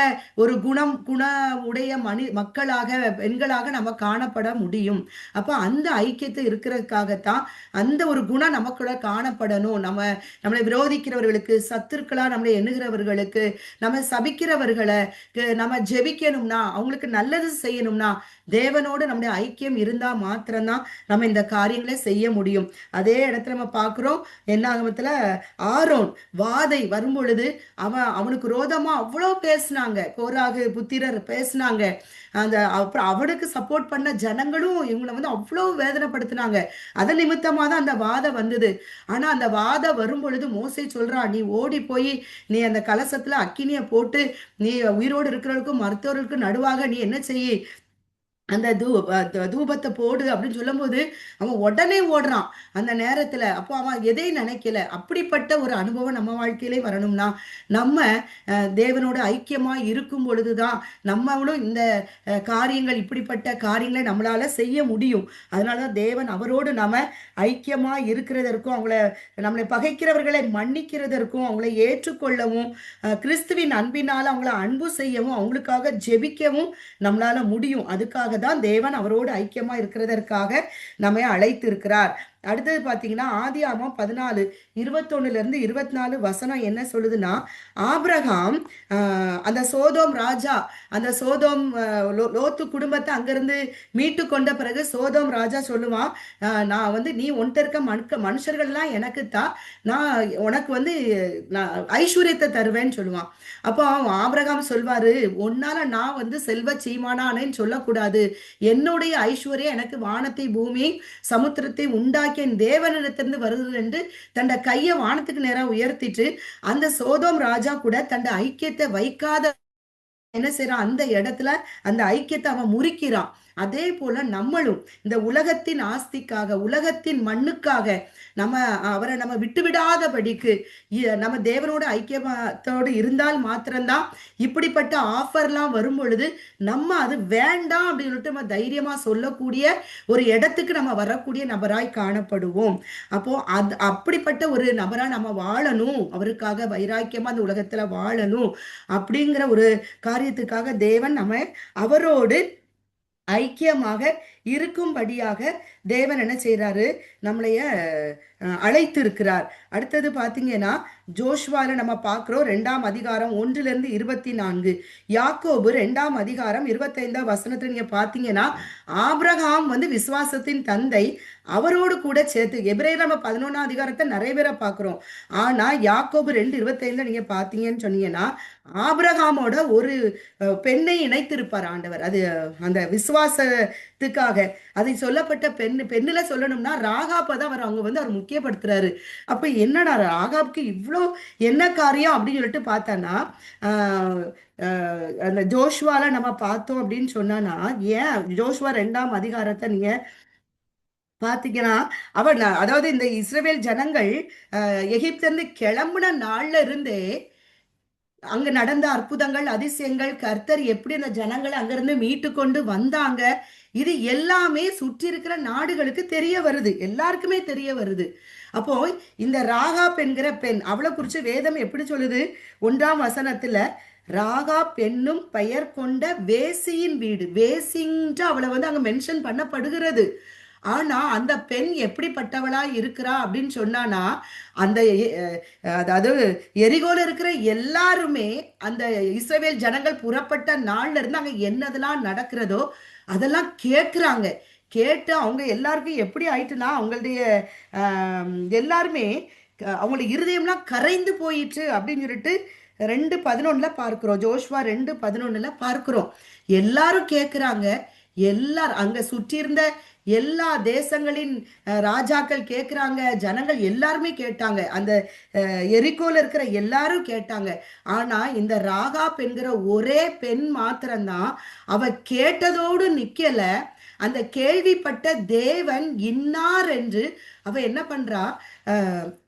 ஒரு குண உடைய மக்களாக, பெண்களாக நம்ம காணப்பட முடியும். அப்ப அந்த ஐக்கியத்தை இருக்கிறதுக்காகத்தான் அந்த ஒரு குணம் நமக்குள்ள காணப்படணும். நம்மளை விரோதிக்கிறவர்களுக்கு, சத்துருக்களா நம்மளை எண்ணுகிறவர்களுக்கு, நம்ம சபிக்கிறவர்களை நம்ம ஜெபிக்கணும்னா, அவங்களுக்கு நல்லது செய்யணும்னா தேவனோடு நம்முடைய ஐக்கியம் இருந்தா மாத்திரம்தான் நம்ம இந்த காரியங்களை செய்ய முடியும். அதே இடத்துல நம்ம பார்க்கிறோம், என்னாகமத்துல ஆரோன் வாதை வரும் பொழுது அவனுக்கு ரோதமா அவ்வளோ பேசினாங்க, கோராகு புத்திரர் பேசினாங்க. அப்புறம் அவனுக்கு சப்போர்ட் பண்ண ஜனங்களும் இவங்களை வந்து அவ்வளவு வேதனைப்படுத்தினாங்க. அதன் நிமித்தமா தான் அந்த வாதம் வந்தது. ஆனா அந்த வாதம் வரும் பொழுது மோசே சொல்றான், நீ ஓடி போய் நீ அந்த கலசத்துல அக்கினிய போட்டு நீ உயிரோடு இருக்கிறவர்களுக்கும் மருத்துவர்களுக்கும் நடுவாக நீ என்ன செய்ய, அந்த தூபத்தை போடு அப்படின்னு சொல்லும்போது அவன் உடனே ஓடுறான் அந்த நேரத்துல. அப்போ அவன் எதையும் நினைக்கல. அப்படிப்பட்ட ஒரு அனுபவம் நம்ம வாழ்க்கையிலே வரணும்னா நம்ம தேவனோட ஐக்கியமா இருக்கும் பொழுதுதான் நம்மளும் இந்த காரியங்கள், இப்படிப்பட்ட காரியங்களை நம்மளால செய்ய முடியும். அதனாலதான் தேவன் அவரோடு நம்ம ஐக்கியமா இருக்கிறதற்கும், நம்மளை பகைக்கிறவர்களை மன்னிக்கிறதற்கும், அவங்களை ஏற்றுக்கொள்ளவும், கிறிஸ்துவின் அன்பினால அவங்கள அன்பு செய்யவும், அவங்களுக்காக ஜெபிக்கவும் நம்மளால முடியும். அதுக்காக தான் தேவன் அவரோடு ஐக்கியமா இருக்கிறதற்காக நம்மை அழைத்து இருக்கிறார். அடுத்தது பாத்தீங்கன்னா ஆதியாகமம் 14:21-24 என்ன சொல்லுதுன்னா, ஆபிரகாம் அந்த சோதோம் ராஜா, அந்த சோதோம் லோத்து குடும்பத்தை அங்கிருந்து மீட்டு கொண்ட பிறகு சோதோம் ராஜா சொல்லுவான், நான் வந்து நீ ஒன்ட்ட இருக்க மனுஷர்கள்லாம் எனக்கு தான், நான் உனக்கு வந்து நான் ஐஸ்வர்யத்தை தருவேன்னு சொல்லுவான். அப்போ ஆபிரகாம் சொல்வாரு, உன்னால நான் வந்து செல்வ சீமானானேன்னு சொல்லக்கூடாது. என்னுடைய ஐஸ்வர்யம் எனக்கு வானத்தை பூமியை சமுத்திரத்தை உண்டாக்கிய தேவனிடத்திலிருந்து வருகிறது என்று தன்னை கையை வானத்துக்கு நேரம் உயர்த்திட்டு அந்த சோதோம் ராஜா கூட தன்னை ஐக்கியத்தை வைக்காத என்ன செய்யறான், அந்த இடத்துல அந்த ஐக்கியத்தை அவன் முறிக்கிறான். அதே போல நம்மளும் இந்த உலகத்தின் ஆஸ்திக்காக, உலகத்தின் மண்ணுக்காக அவரை நம்ம விட்டு விடாதபடிக்கு நம்ம தேவனோட ஐக்கியத்தோடு இருந்தால் மாத்திரம்தான் இப்படிப்பட்ட ஆஃபர்லாம் வரும் பொழுது நம்ம அது வேண்டாம் அப்படின்னு சொல்லிட்டு நம்ம தைரியமா சொல்லக்கூடிய ஒரு இடத்துக்கு நம்ம வரக்கூடிய நபராய் காணப்படுவோம். அப்போ அப்படிப்பட்ட ஒரு நபரா நம்ம வாழணும், அவருக்காக வைராக்கியமா அந்த உலகத்துல வாழணும் அப்படிங்கிற ஒரு காரியத்துக்காக தேவன் நம்ம அவரோடு ஐக்கியமாக இருக்கும்படியாக தேவன் என்ன செய்யறாரு, நம்மளைய அழைத்து இருக்கிறார். அடுத்தது பாத்தீங்கன்னா ஜோஷ்வால நம்ம பார்க்கிறோம் 2ஆம் அதிகாரம் 1-24, யாக்கோபு 2ஆம் அதிகாரம் 25 நீங்க பாத்தீங்கன்னா ஆபிரகாம் வந்து விசுவாசத்தின் தந்தை, அவரோடு கூட சேர்த்து எபிரேயர் நம்ம 11ஆம் அதிகாரத்தை நிறைய பேரை பார்க்கிறோம். ஆனா யாக்கோபு 2:25 நீங்க பாத்தீங்கன்னு சொன்னீங்கன்னா ஆபிரகாமோட ஒரு பெண்ணை இணைத்திருப்பார் ஆண்டவர். அது அந்த விசுவாசத்துக்காக அதை சொல்லப்பட்ட பெண்ணுல சொல்லணும்னா ராகாப்பை தான் அவங்க வந்து அவர் முக்கியப்படுத்துறாரு. அப்ப என்னடா ராகாப்க்கு இவ்வளோ என்ன காரியம் அப்படின்னு சொல்லிட்டு பார்த்தானா, அந்த ஜோஷ்வால நம்ம பார்த்தோம் அப்படின்னு சொன்னானா, ஏன் ஜோஷ்வா 2ஆம் அதிகாரத்தை நீங்க பாத்தீங்கன்னா அதாவது இந்த இஸ்ரவேல் ஜனங்கள் எகிப்திலிருந்து கிளம்புன நாள்ல இருந்தே அங்க நடந்த அற்புதங்கள், அதிசயங்கள், கர்த்தர் எப்படி அந்த ஜனங்களை அங்கிருந்து மீட்டு கொண்டு வந்தாங்க, இது எல்லாமே சுற்றி இருக்கிற நாடுகளுக்கு தெரிய வருது, எல்லாருக்குமே தெரிய வருது. அப்போ இந்த ராகாப் என்கிற பெண், அவளை குறிச்சு வேதம் எப்படி சொல்லுது, 1ஆம் வசனத்துல ராகா பெண்ணும் பெயர் கொண்ட வேசியின் வீடு, வேசின்ற அவளை வந்து அங்க மென்ஷன் பண்ணப்படுகிறது. ஆனா அந்த பெண் எப்படிப்பட்டவளா இருக்கிறா அப்படின்னு சொன்னானா, அந்த அதாவது எரிகோல இருக்கிற எல்லாருமே அந்த இஸ்ரவேல் ஜனங்கள் புறப்பட்ட நாள்ல இருந்து அங்க என்னதெல்லாம் நடக்கிறதோ அதெல்லாம் கேட்குறாங்க. கேட்டு அவங்க எல்லாருக்கும் எப்படி ஆயிட்டுனா அவங்களுடைய எல்லாருமே அவங்களுடைய இருதயம்லாம் கரைந்து போயிட்டு அப்படின்னு சொல்லிட்டு 2:11 பார்க்கிறோம். ஜோஷ்வா 2:11 பார்க்கிறோம். எல்லாரும் கேட்குறாங்க. எல்லாரும் அங்க சுற்றி இருந்த எல்லா தேசங்களின் ராஜாக்கள் கேட்குறாங்க, ஜனங்கள் எல்லாருமே கேட்டாங்க, அந்த எரிகோல இருக்கிற எல்லாரும் கேட்டாங்க. ஆனா இந்த ராகாப் என்கிற ஒரே பெண் மாத்திரம்தான் அவ கேட்டதோடு நிக்கல, அந்த கேள்விப்பட்ட தேவன் இன்னார் என்று அவ என்ன பண்றா,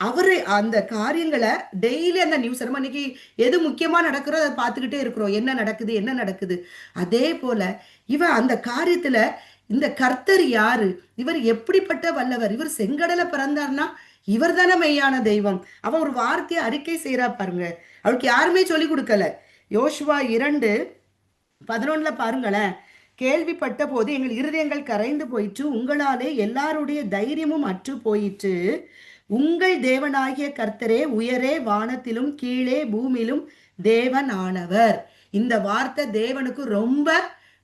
அவரு அந்த காரியங்களை டெய்லி அந்த நியூஸ் நம்ம இன்னைக்கு எது முக்கியமா நடக்கிறோ அதை பார்த்துக்கிட்டே இருக்கிறோம், என்ன நடக்குது என்ன நடக்குது. அதே போல இவ அந்த காரியத்துல இந்த கர்த்தர் யாரு, இவர் எப்படிப்பட்ட வல்லவர், இவர் செங்கடலை பிறந்தார்னா இவர் தானே மெய்யான தெய்வம். அவன் ஒரு வார்த்தையை அறிக்கை செய்யறா பாருங்க, அவளுக்கு யாருமே சொல்லி கொடுக்கல. யோசுவா 2:11 பாருங்களேன், கேள்விப்பட்ட போது எங்கள் இருதயங்கள் கரைந்து போயிற்று, உங்களாலே எல்லாருடைய தைரியமும் அற்று போயிற்று, உங்கள் தேவனாகிய கர்த்தரே உயரே வானத்திலும் கீழே பூமியிலும் தேவன் ஆனவர். இந்த வார்த்தை தேவனுக்கு ரொம்ப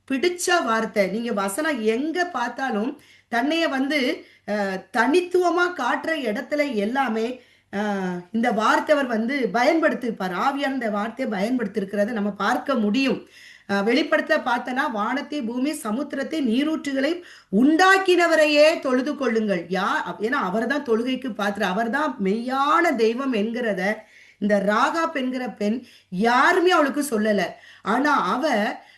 பிடிச்ச வார்த்தை. நீங்க வசனம் எங்க பார்த்தாலும் தன்னைய வந்து தனித்துவமா காட்டுற இடத்துல எல்லாமே இந்த வார்த்தை அவர் வந்து பயன்படுத்திருப்பார். ஆவியான இந்த வார்த்தையை பயன்படுத்திருக்கிறத நம்ம பார்க்க முடியும். வெளிப்படுத்த பார்த்தனா வானத்தை பூமி சமுத்திரத்தை நீரூற்றுகளை உண்டாக்கினவரையே தொழுது கொள்ளுங்கள். ஏன்னா அவர் தான் தொழுகைக்கு பாத்திர, அவர் தான் மெய்யான தெய்வம் என்கிறத இந்த ராகாப் என்கிற பெண் யாருமே அவளுக்கு சொல்லல. ஆனா அவ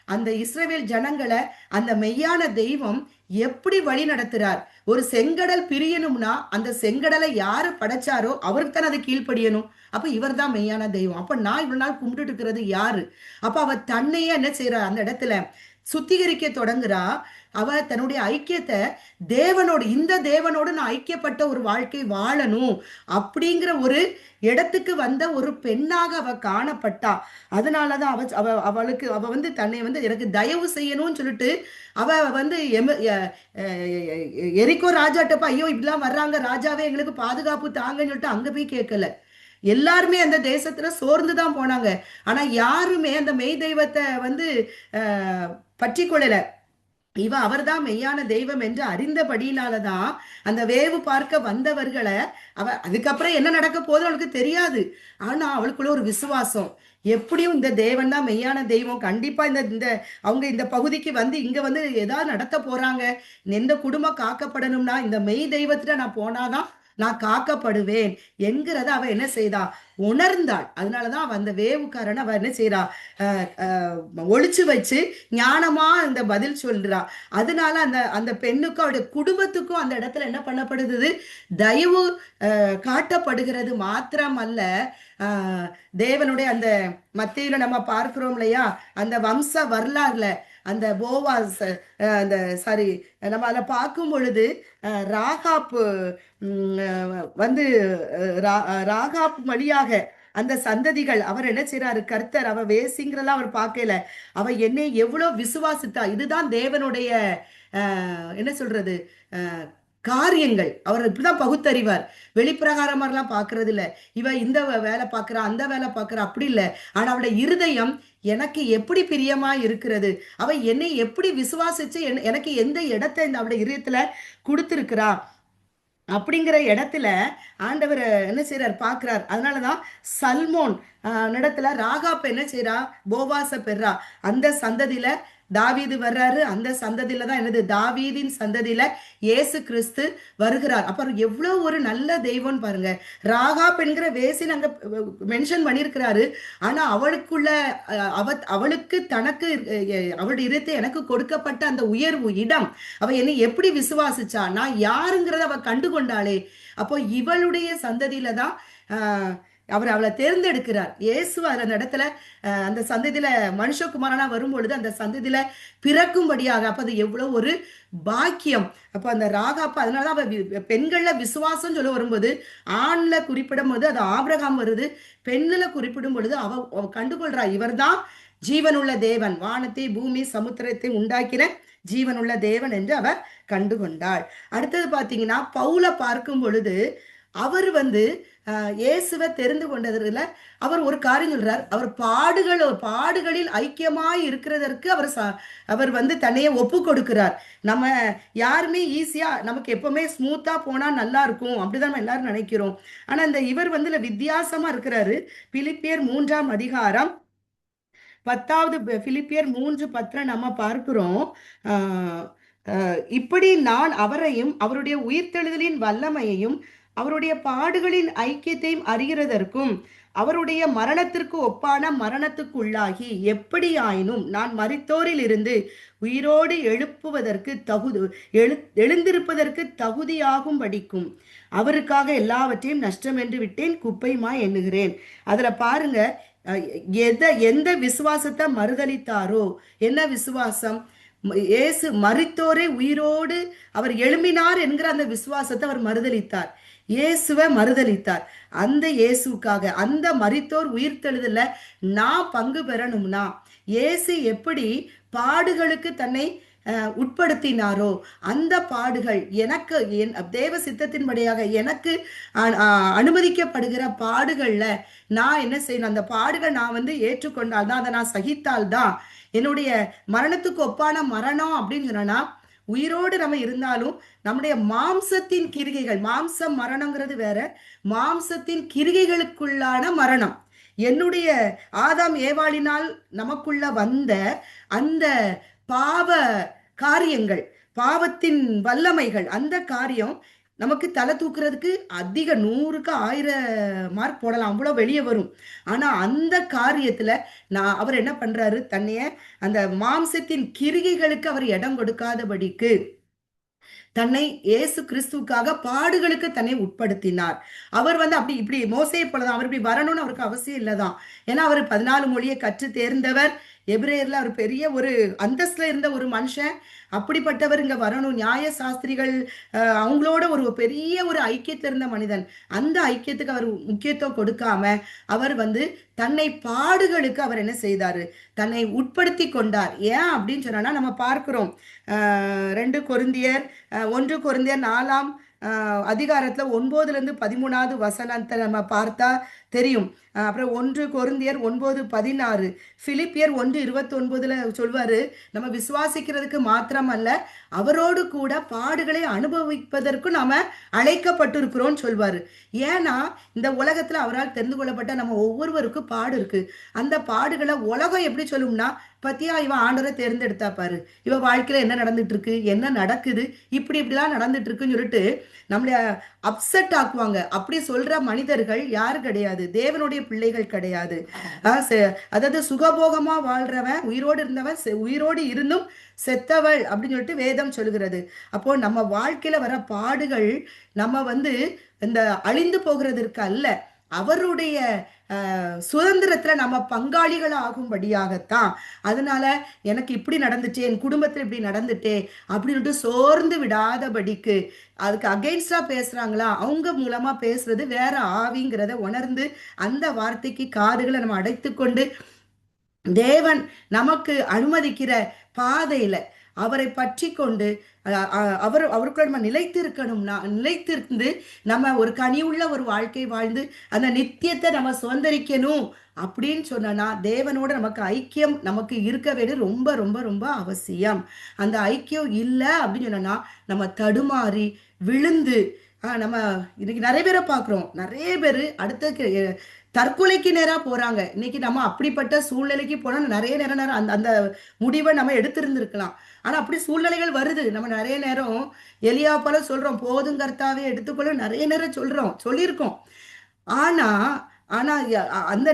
அந்த இஸ்ரவேல் ஜனங்களை அந்த மெய்யான தெய்வம் எப்படி வழி நடத்துறார். ஒரு செங்கடல் பிரியணும்னா அந்த செங்கடலை யாரு படைச்சாரோ அவருக்கு தானே அது கீழ்ப்படியணும். அப்ப இவர் தான் மெய்யான தெய்வம். அப்ப நான் இவ்வளவு நாள் கும்பிட்டு இருக்கிறது யாரு? அப்ப அவ தன்னையே என்ன செய்யறா, அந்த இடத்துல சுத்திகரிக்க தொடங்குறா. அவ தன்னுடைய ஐக்கியத்தை தேவனோடு, இந்த தேவனோடு நான் ஐக்கியப்பட்ட ஒரு வாழ்க்கை வாழணும் அப்படிங்கிற ஒரு இடத்துக்கு வந்த ஒரு பெண்ணாக அவ காணப்பட்டா. அதனாலதான் அவ வந்து தன்னை வந்து எனக்கு தயவு செய்யணும்னு சொல்லிட்டு அவ வந்து எரிக்கோ ராஜாட்டப்ப, ஐயோ இப்படிலாம் வர்றாங்க ராஜாவே எங்களுக்கு பாதுகாப்பு தாங்கன்னு சொல்லிட்டு அங்க போய் கேட்கல. எல்லாருமே அந்த தேசத்துல சோர்ந்துதான் போனாங்க. ஆனா யாருமே அந்த மெய் தெய்வத்தை வந்து பற்றி கொள்ளல. இவ அவர்தான் மெய்யான தெய்வம் என்று அறிந்தபடியினாலதான் அந்த வேவு பார்க்க வந்தவர்களை அவ, அதுக்கப்புறம் என்ன நடக்க போதும் அவளுக்கு தெரியாது. ஆனா அவளுக்குள்ள ஒரு விசுவாசம், எப்படியும் இந்த தேவன் தான் மெய்யான தெய்வம், கண்டிப்பா இந்த இந்த அவங்க இந்த பகுதிக்கு வந்து இங்க வந்து ஏதாவது நடத்த போறாங்க, எந்த குடும்பம் காக்கப்படணும்னா இந்த மெய் தெய்வத்துல நான் போனாதான் நான் காக்கப்படுவேன் என்கிறத அவ என்ன செய்தா, உணர்ந்தாள். அதனாலதான் அவ அந்த வேவுக்காரன் அவ என்ன செய்யறா, ஒளிச்சு வச்சு ஞானமா இந்த பதில் சொல்றா. அதனால அந்த அந்த பெண்ணுக்கும் அவருடைய குடும்பத்துக்கும் அந்த இடத்துல என்ன பண்ணப்படுது, தயவு காட்டப்படுகிறது. மாத்திரமல்ல, தேவனுடைய அந்த மத்தியில நம்ம பார்க்கிறோம் இல்லையா, அந்த வம்ச வரலாறுல அந்த போவாஸ், அந்த சாரி, நம்ம அதை பார்க்கும் பொழுது ராகாப்பு வந்து ராகாப் வழியாக அந்த சந்ததிகள் அவர் என்ன செய்யறாரு, கர்த்தர் அவ வேசிங்கிறலாம் அவர் பார்க்கல, அவ என்னை எவ்வளவு விசுவாசித்தா. இதுதான் தேவனுடைய என்ன சொல்றது காரியங்கள். அவர் இப்படிதான் பகுத்தறிவார். வெளிப்பிரகாரமாரெல்லாம் பாக்குறது இல்ல. இவ இந்த வேலை பார்க்கிறா, அந்த வேலை பார்க்கிறா, அப்படி இல்லை. ஆனா அவளுடைய இருதயம் எனக்கு எப்படி பிரியமா இருக்கிறது, அவ என்னை எப்படி விசுவாசிச்சு எனக்கு எந்த இடத்தை இந்த அவளுடைய இதயத்துல கொடுத்திருக்கிறா அப்படிங்கிற இடத்துல ஆண்டவர் என்ன செய்யறார் பார்க்கிறார். அதனாலதான் சல்மோன் இடத்துல ராகாப் என்ன செய்யறா, போவாச பெறா. அந்த சந்ததியில தாவீது வர்றாரு. அந்த சந்ததியில தான் என்னது, தாவீதின் சந்ததியில இயேசு கிறிஸ்து வருகிறார். அப்புறம் எவ்வளவு ஒரு நல்ல தெய்வம் பாருங்க. ராகாப் என்கிற வேசின் அங்க மென்ஷன் பண்ணியிருக்கிறாரு. ஆனா அவளுக்குள்ள அவளுக்கு தனக்கு அவளுடைய இதயத்தை எனக்கு கொடுக்கப்பட்ட அந்த உயர்வு இடம், அவ என்னை எப்படி விசுவாசிச்சா, நான் யாருங்கிறத அவ கண்டு கொண்டாளே. அப்போ இவளுடைய சந்ததியில தான் அவர் அவளை தேர்ந்தெடுக்கிறார். இயேசு அந்த இடத்துல அந்த சந்ததியில மனுஷகுமாரனா வரும்பொழுது அந்த சந்ததியில பிறக்கும்படியாக, அப்ப அது எவ்வளவு ஒரு பாக்கியம். அப்ப அந்த ராகாப்ப, அதனாலதான் அவ பெண்கள்ல விசுவாசம் சொல்ல வரும்போது ஆண்ல குறிப்பிடும் போது அது ஆபிரகாம் வருது, பெண்ணுல குறிப்பிடும் பொழுது அவ கண்டுகொள்றா, இவர்தான் ஜீவனுள்ள தேவன், வானத்தை பூமி சமுத்திரத்தை உண்டாக்கிற ஜீவனுள்ள தேவன் என்று அவர் கண்டுகொண்டாள். அடுத்தது பாத்தீங்கன்னா பவுல பார்க்கும் பொழுது அவர் வந்து இயேசுவை தெரிந்து கொண்டதுல அவர் ஒரு காரியம் சொல்றார். அவர் பாடுகளில் ஐக்கியமாய் இருக்கிறதற்கு அவர் வந்து தன்னையே ஒப்பு கொடுக்கிறார். நம்ம யாருமே ஈஸியா நமக்கு எப்பவுமே ஸ்மூத்தா போனா நல்லா இருக்கும் அப்படிதான் நம்ம எல்லாரும் நினைக்கிறோம். ஆனா இந்த இவர் வந்து வித்தியாசமா இருக்கிறாரு. பிலிப்பியர் 3ஆம் அதிகாரம் 10வது, பிலிப்பியர் 3:10 நம்ம பார்க்கிறோம். இப்படி நான் அவரையும் அவருடைய உயிர்த்தெழுதலின் வல்லமையையும் அவருடைய பாடுகளின் ஐக்கியத்தையும் அறிகிறதற்கும் அவருடைய மரணத்திற்கு ஒப்பான மரணத்துக்குள்ளாகி எப்படியாயினும் நான் மரித்தோரில் இருந்து உயிரோடு எழுந்திருப்பதற்கு தகுதியாகும் படிக்கும் அவருக்காக எல்லாவற்றையும் நஷ்டம் என்று விட்டேன், குப்பையுமாய் எண்ணுகிறேன். அதுல பாருங்க, எந்த விசுவாசத்தை மறுதளித்தாரோ, என்ன விசுவாசம், இயேசு மரித்தோரை உயிரோடு அவர் எழும்பினார் என்கிற அந்த விசுவாசத்தை அவர் மறுதளித்தார். இயேசுவை மறுதளித்தார். அந்த இயேசுக்காக, அந்த மரித்தோர் உயிர்த்தெழுதல நான் பங்கு பெறணும்னா இயேசு எப்படி பாடுகளுக்கு தன்னை உட்படுத்தினாரோ, அந்த பாடுகள் எனக்கு தேவ சித்தத்தின்படியாக எனக்கு அனுமதிக்கப்படுகிற பாடுகள்ல நான் என்ன செய்யணும், அந்த பாடுகள் நான் வந்து ஏற்றுக்கொண்டால்தான், அதை நான் சகித்தால்தான் என்னுடைய மரணத்துக்கு ஒப்பான மரணம் அப்படின்னு சொன்னா, உயிரோடு நம்ம இருந்தாலும் நம்முடைய மாம்சத்தின் கிரிகைகள், மாம்சம் மரணங்கிறது வேற, மாம்சத்தின் கிரிகைகளுக்குள்ளான மரணம், என்னுடைய ஆதாம் ஏவாளினால் நமக்குள்ள வந்த அந்த பாவ காரியங்கள், பாவத்தின் வல்லமைகள், அந்த காரியம் நமக்கு தலை தூக்குறதுக்கு அதிக 100க்கு 1000 மார்க் போடலாம், அவ்வளோ வெளியே வரும். ஆனா அந்த காரியத்துல அவர் என்ன பண்றாரு, தன்னைய அந்த மாம்சத்தின் கிரிகைகளுக்கு அவர் இடம் கொடுக்காதபடிக்கு தன்னை இயேசு கிறிஸ்துவுக்காக பாடுகளுக்கு தன்னை உட்படுத்தினார். அவர் வந்து அப்படி இப்படி மோசே போலதான், அவர் இப்படி வரணும்னு அவருக்கு அவசியம் இல்லதான். ஏன்னா அவர் 14 மொழியை கற்று தேர்ந்தவர், எபிரேயர்ல அவர் பெரிய ஒரு அந்தஸ்துல இருந்த ஒரு மனுஷன். அப்படிப்பட்டவர் இங்க வரணும், நியாய சாஸ்திரிகள் அவங்களோட ஒரு பெரிய ஒரு ஐக்கியத்துல இருந்த மனிதன். அந்த ஐக்கியத்துக்கு அவர் முக்கியத்துவம் கொடுக்காம அவர் வந்து தன்னை பாடுகளுக்கு அவர் என்ன செய்தாரு, தன்னை உட்படுத்தி கொண்டார். ஏன் அப்படின்னு சொன்னா நம்ம பார்க்கிறோம் 1 கொரிந்தியர் 4ஆம் அதிகாரத்துல 9ல இருந்து 13வது வசனத்தை நம்ம பார்த்தா தெரியும். அப்புறம் 1 கொரிந்தியர் 9:16, பிலிப்பியர் 1:29 சொல்வாரு, நம்ம விசுவாசிக்கிறதுக்கு மாத்திரமல்ல அவரோடு கூட பாடுகளை அனுபவிப்பதற்கும் நாம அழைக்கப்பட்டிருக்கிறோம் சொல்வாரு. ஏன்னா இந்த உலகத்துல அவரால் தெரிந்து கொள்ளப்பட்ட நம்ம ஒவ்வொருவருக்கும் பாடு இருக்கு. அந்த பாடுகளை உலகம் எப்படி சொல்லும்னா, பத்தியா இவன் ஆண்டவரை தேர்ந்தெடுத்தா பாரு, இவ வாழ்க்கையில என்ன நடந்துட்டு இருக்கு, என்ன நடக்குது, இப்படிலாம் நடந்துட்டு இருக்குன்னு சொல்லிட்டு நம்மள அப்செட் ஆக்குவாங்க. அப்படி சொல்ற மனிதர்கள் யாரு கிடையாது, தேவனுடைய பிள்ளைகள் கிடையாது. அதாவது சுகபோகமா வாழ்றவன், உயிரோடு இருந்தவன், உயிரோடு இருந்தும் செத்தவள் அப்படின்னு சொல்லிட்டு வேதம் சொல்லுகிறது. அப்போ நம்ம வாழ்க்கையில வர பாடுகள் நம்ம வந்து இந்த அழிந்து போகிறதற்கு அல்ல, அவருடைய சுதந்திரத்துல நம்ம பங்காளிகள் ஆகும்படியாகத்தான். அதனால எனக்கு இப்படி நடந்துட்டே, என் குடும்பத்துல இப்படி நடந்துட்டே அப்படின்னு சோர்ந்து விடாதபடிக்கு, அதுக்கு அகெயின்ஸ்டா பேசுறாங்களா, அவங்க மூலமா பேசுறது வேற ஆவிங்கிறத உணர்ந்து அந்த வார்த்தைக்கு காதுகளை நம்ம அடைத்து கொண்டு தேவன் நமக்கு அனுமதிக்கிற பாதையில அவரை பற்றி கொண்டு அவருக்குள்ள நம்ம நிலைத்திருக்கணும்னா, நிலைத்திருந்து நம்ம ஒரு கனியுள்ள ஒரு வாழ்க்கை வாழ்ந்து அந்த நித்தியத்தை நம்ம சுதந்திரிக்கணும் அப்படின்னு சொன்னா, தேவனோட நமக்கு ஐக்கியம் நமக்கு இருக்க வேண்டியது ரொம்ப ரொம்ப ரொம்ப அவசியம். அந்த ஐக்கியம் இல்லை அப்படின்னு சொன்னா நம்ம தடுமாறி விழுந்து நம்ம இன்னைக்கு நிறைய பேரை பார்க்குறோம். நிறைய பேர் அடுத்த தற்கொலைக்கு நேரா போறாங்க. இன்னைக்கு நம்ம அப்படிப்பட்ட சூழ்நிலைக்கு போனா நிறைய நேரம் அந்த அந்த முடிவை நம்ம எடுத்திருந்திருக்கலாம். ஆனா அப்படி சூழ்நிலைகள் வருது. நம்ம நிறைய நேரம் எலியா போல சொல்றோம், போதும் கர்த்தாவே எடுத்துக்கொள்ள நிறைய நேரம் சொல்லியிருக்கோம். ஆனா ஆனா அந்த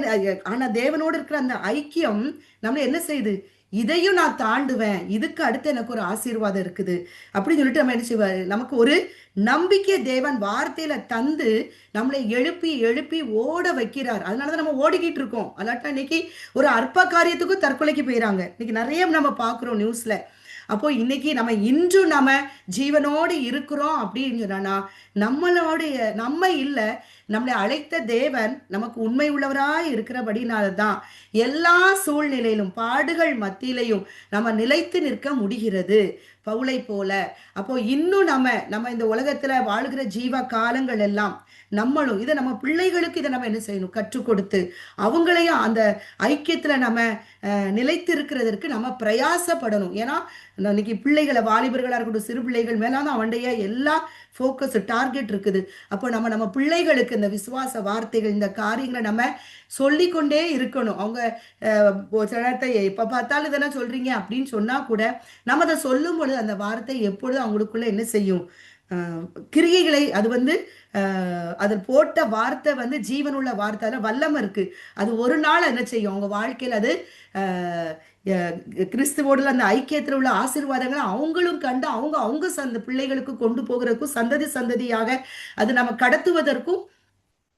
ஆனா தேவனோடு இருக்கிற அந்த ஐக்கியம் நம்மள என்ன செய்யுது, இதையும் நான் தாண்டுவேன், இதுக்கு அடுத்து எனக்கு ஒரு ஆசீர்வாதம் இருக்குது அப்படின்னு சொல்லிட்டு நம்ம என்ன செய்வார், நமக்கு ஒரு நம்பிக்கை தேவன் வார்த்தையில தந்து நம்மளை எழுப்பி எழுப்பி ஓட வைக்கிறார். அதனாலதான் நம்ம ஓடிக்கிட்டு இருக்கோம். அல்லாட்டா இன்னைக்கு ஒரு அற்ப காரியத்துக்கும் தற்கொலைக்கு போயிறாங்க. இன்னைக்கு நிறைய நம்ம பார்க்கிறோம் நியூஸ்ல. அப்போ இன்னைக்கு நம்ம ஜீவனோடு இருக்கிறோம் அப்படின்னு சொன்னா நம்ம இல்ல, நம்மளை அழைத்த தேவன் நமக்கு உண்மை உள்ளவராய் இருக்கிறபடினால்தான் எல்லா சூழ்நிலையிலும் பாடுகள் மத்தியிலையும் நம்ம நிலைத்து நிற்க முடிகிறது, பவுலை போல. அப்போ இன்னும் நம்ம இந்த உலகத்துல வாழ்கிற ஜீவ காலங்கள் எல்லாம் நம்மளும் இதை நம்ம பிள்ளைகளுக்கு இதை நம்ம என்ன செய்யணும், கற்றுக் கொடுத்து அவங்களையும் அந்த ஐக்கியத்துல நம்ம நிலைத்து இருக்கிறதற்கு நம்ம பிரயாசப்படணும். ஏன்னா இன்னைக்கு பிள்ளைகளை, வாலிபர்களா இருக்கட்டும், சிறு பிள்ளைகள் மேலான அவனுடைய எல்லா ஃபோக்கஸ் டார்கெட் இருக்குது. அப்போ நம்ம பிள்ளைகளுக்கு இந்த விசுவாச வார்த்தைகள், இந்த காரியங்களை நம்ம சொல்லிக்கொண்டே இருக்கணும். அவங்க சில நேரத்தை எப்ப பார்த்தாலும் இதெல்லாம் சொல்றீங்க அப்படின்னு சொன்னா கூட நம்ம அதை சொல்லும் பொழுது அந்த வார்த்தை எப்பொழுதும் அவங்களுக்குள்ள என்ன செய்யும், கிரியைகளை அது வந்து அதில் போட்ட வார்த்தை வந்து ஜீவனுள்ள வார்த்தை, வல்லமை இருக்கு. அது ஒரு நாள் என்ன செய்யும், அவங்க வாழ்க்கையில் அது கிறிஸ்துவோடு அந்த ஐக்கியத்தில் உள்ள ஆசீர்வாதங்களை அவங்களும் கண்டு அவங்க பிள்ளைகளுக்கு கொண்டு போகிறதுக்கும் சந்ததியாக அது நம்ம கடத்துவதற்கும்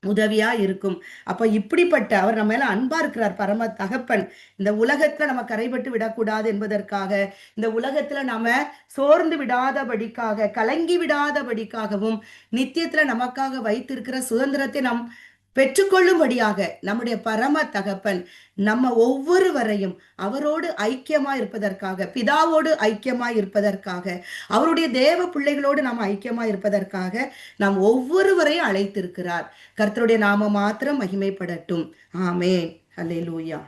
உதவியா இருக்கும். அப்ப இப்படிப்பட்ட அவர் நம்ம மேல அன்பா இருக்கிறார், பரம தகப்பன். இந்த உலகத்துல நம்ம கரைபட்டு விடக்கூடாது என்பதற்காக, இந்த உலகத்துல நாம சோர்ந்து விடாதபடிக்காக, கலங்கி விடாதபடிக்காகவும், நித்தியத்துல நமக்காக வைத்திருக்கிற சுதந்திரத்தை நாம் பெற்றுக்கொள்ளும்படியாக நம்முடைய பரம தகப்பன் நம்ம ஒவ்வொருவரையும் அவரோடு ஐக்கியமா இருப்பதற்காக, பிதாவோடு ஐக்கியமா இருப்பதற்காக, அவருடைய தேவ பிள்ளைகளோடு நாம் ஐக்கியமா இருப்பதற்காக நாம் ஒவ்வொருவரையும் அழைத்திருக்கிறார். கர்த்தருடைய நாமம் மாத்திரம் மகிமைப்படட்டும். ஆமென். அல்லேலூயா.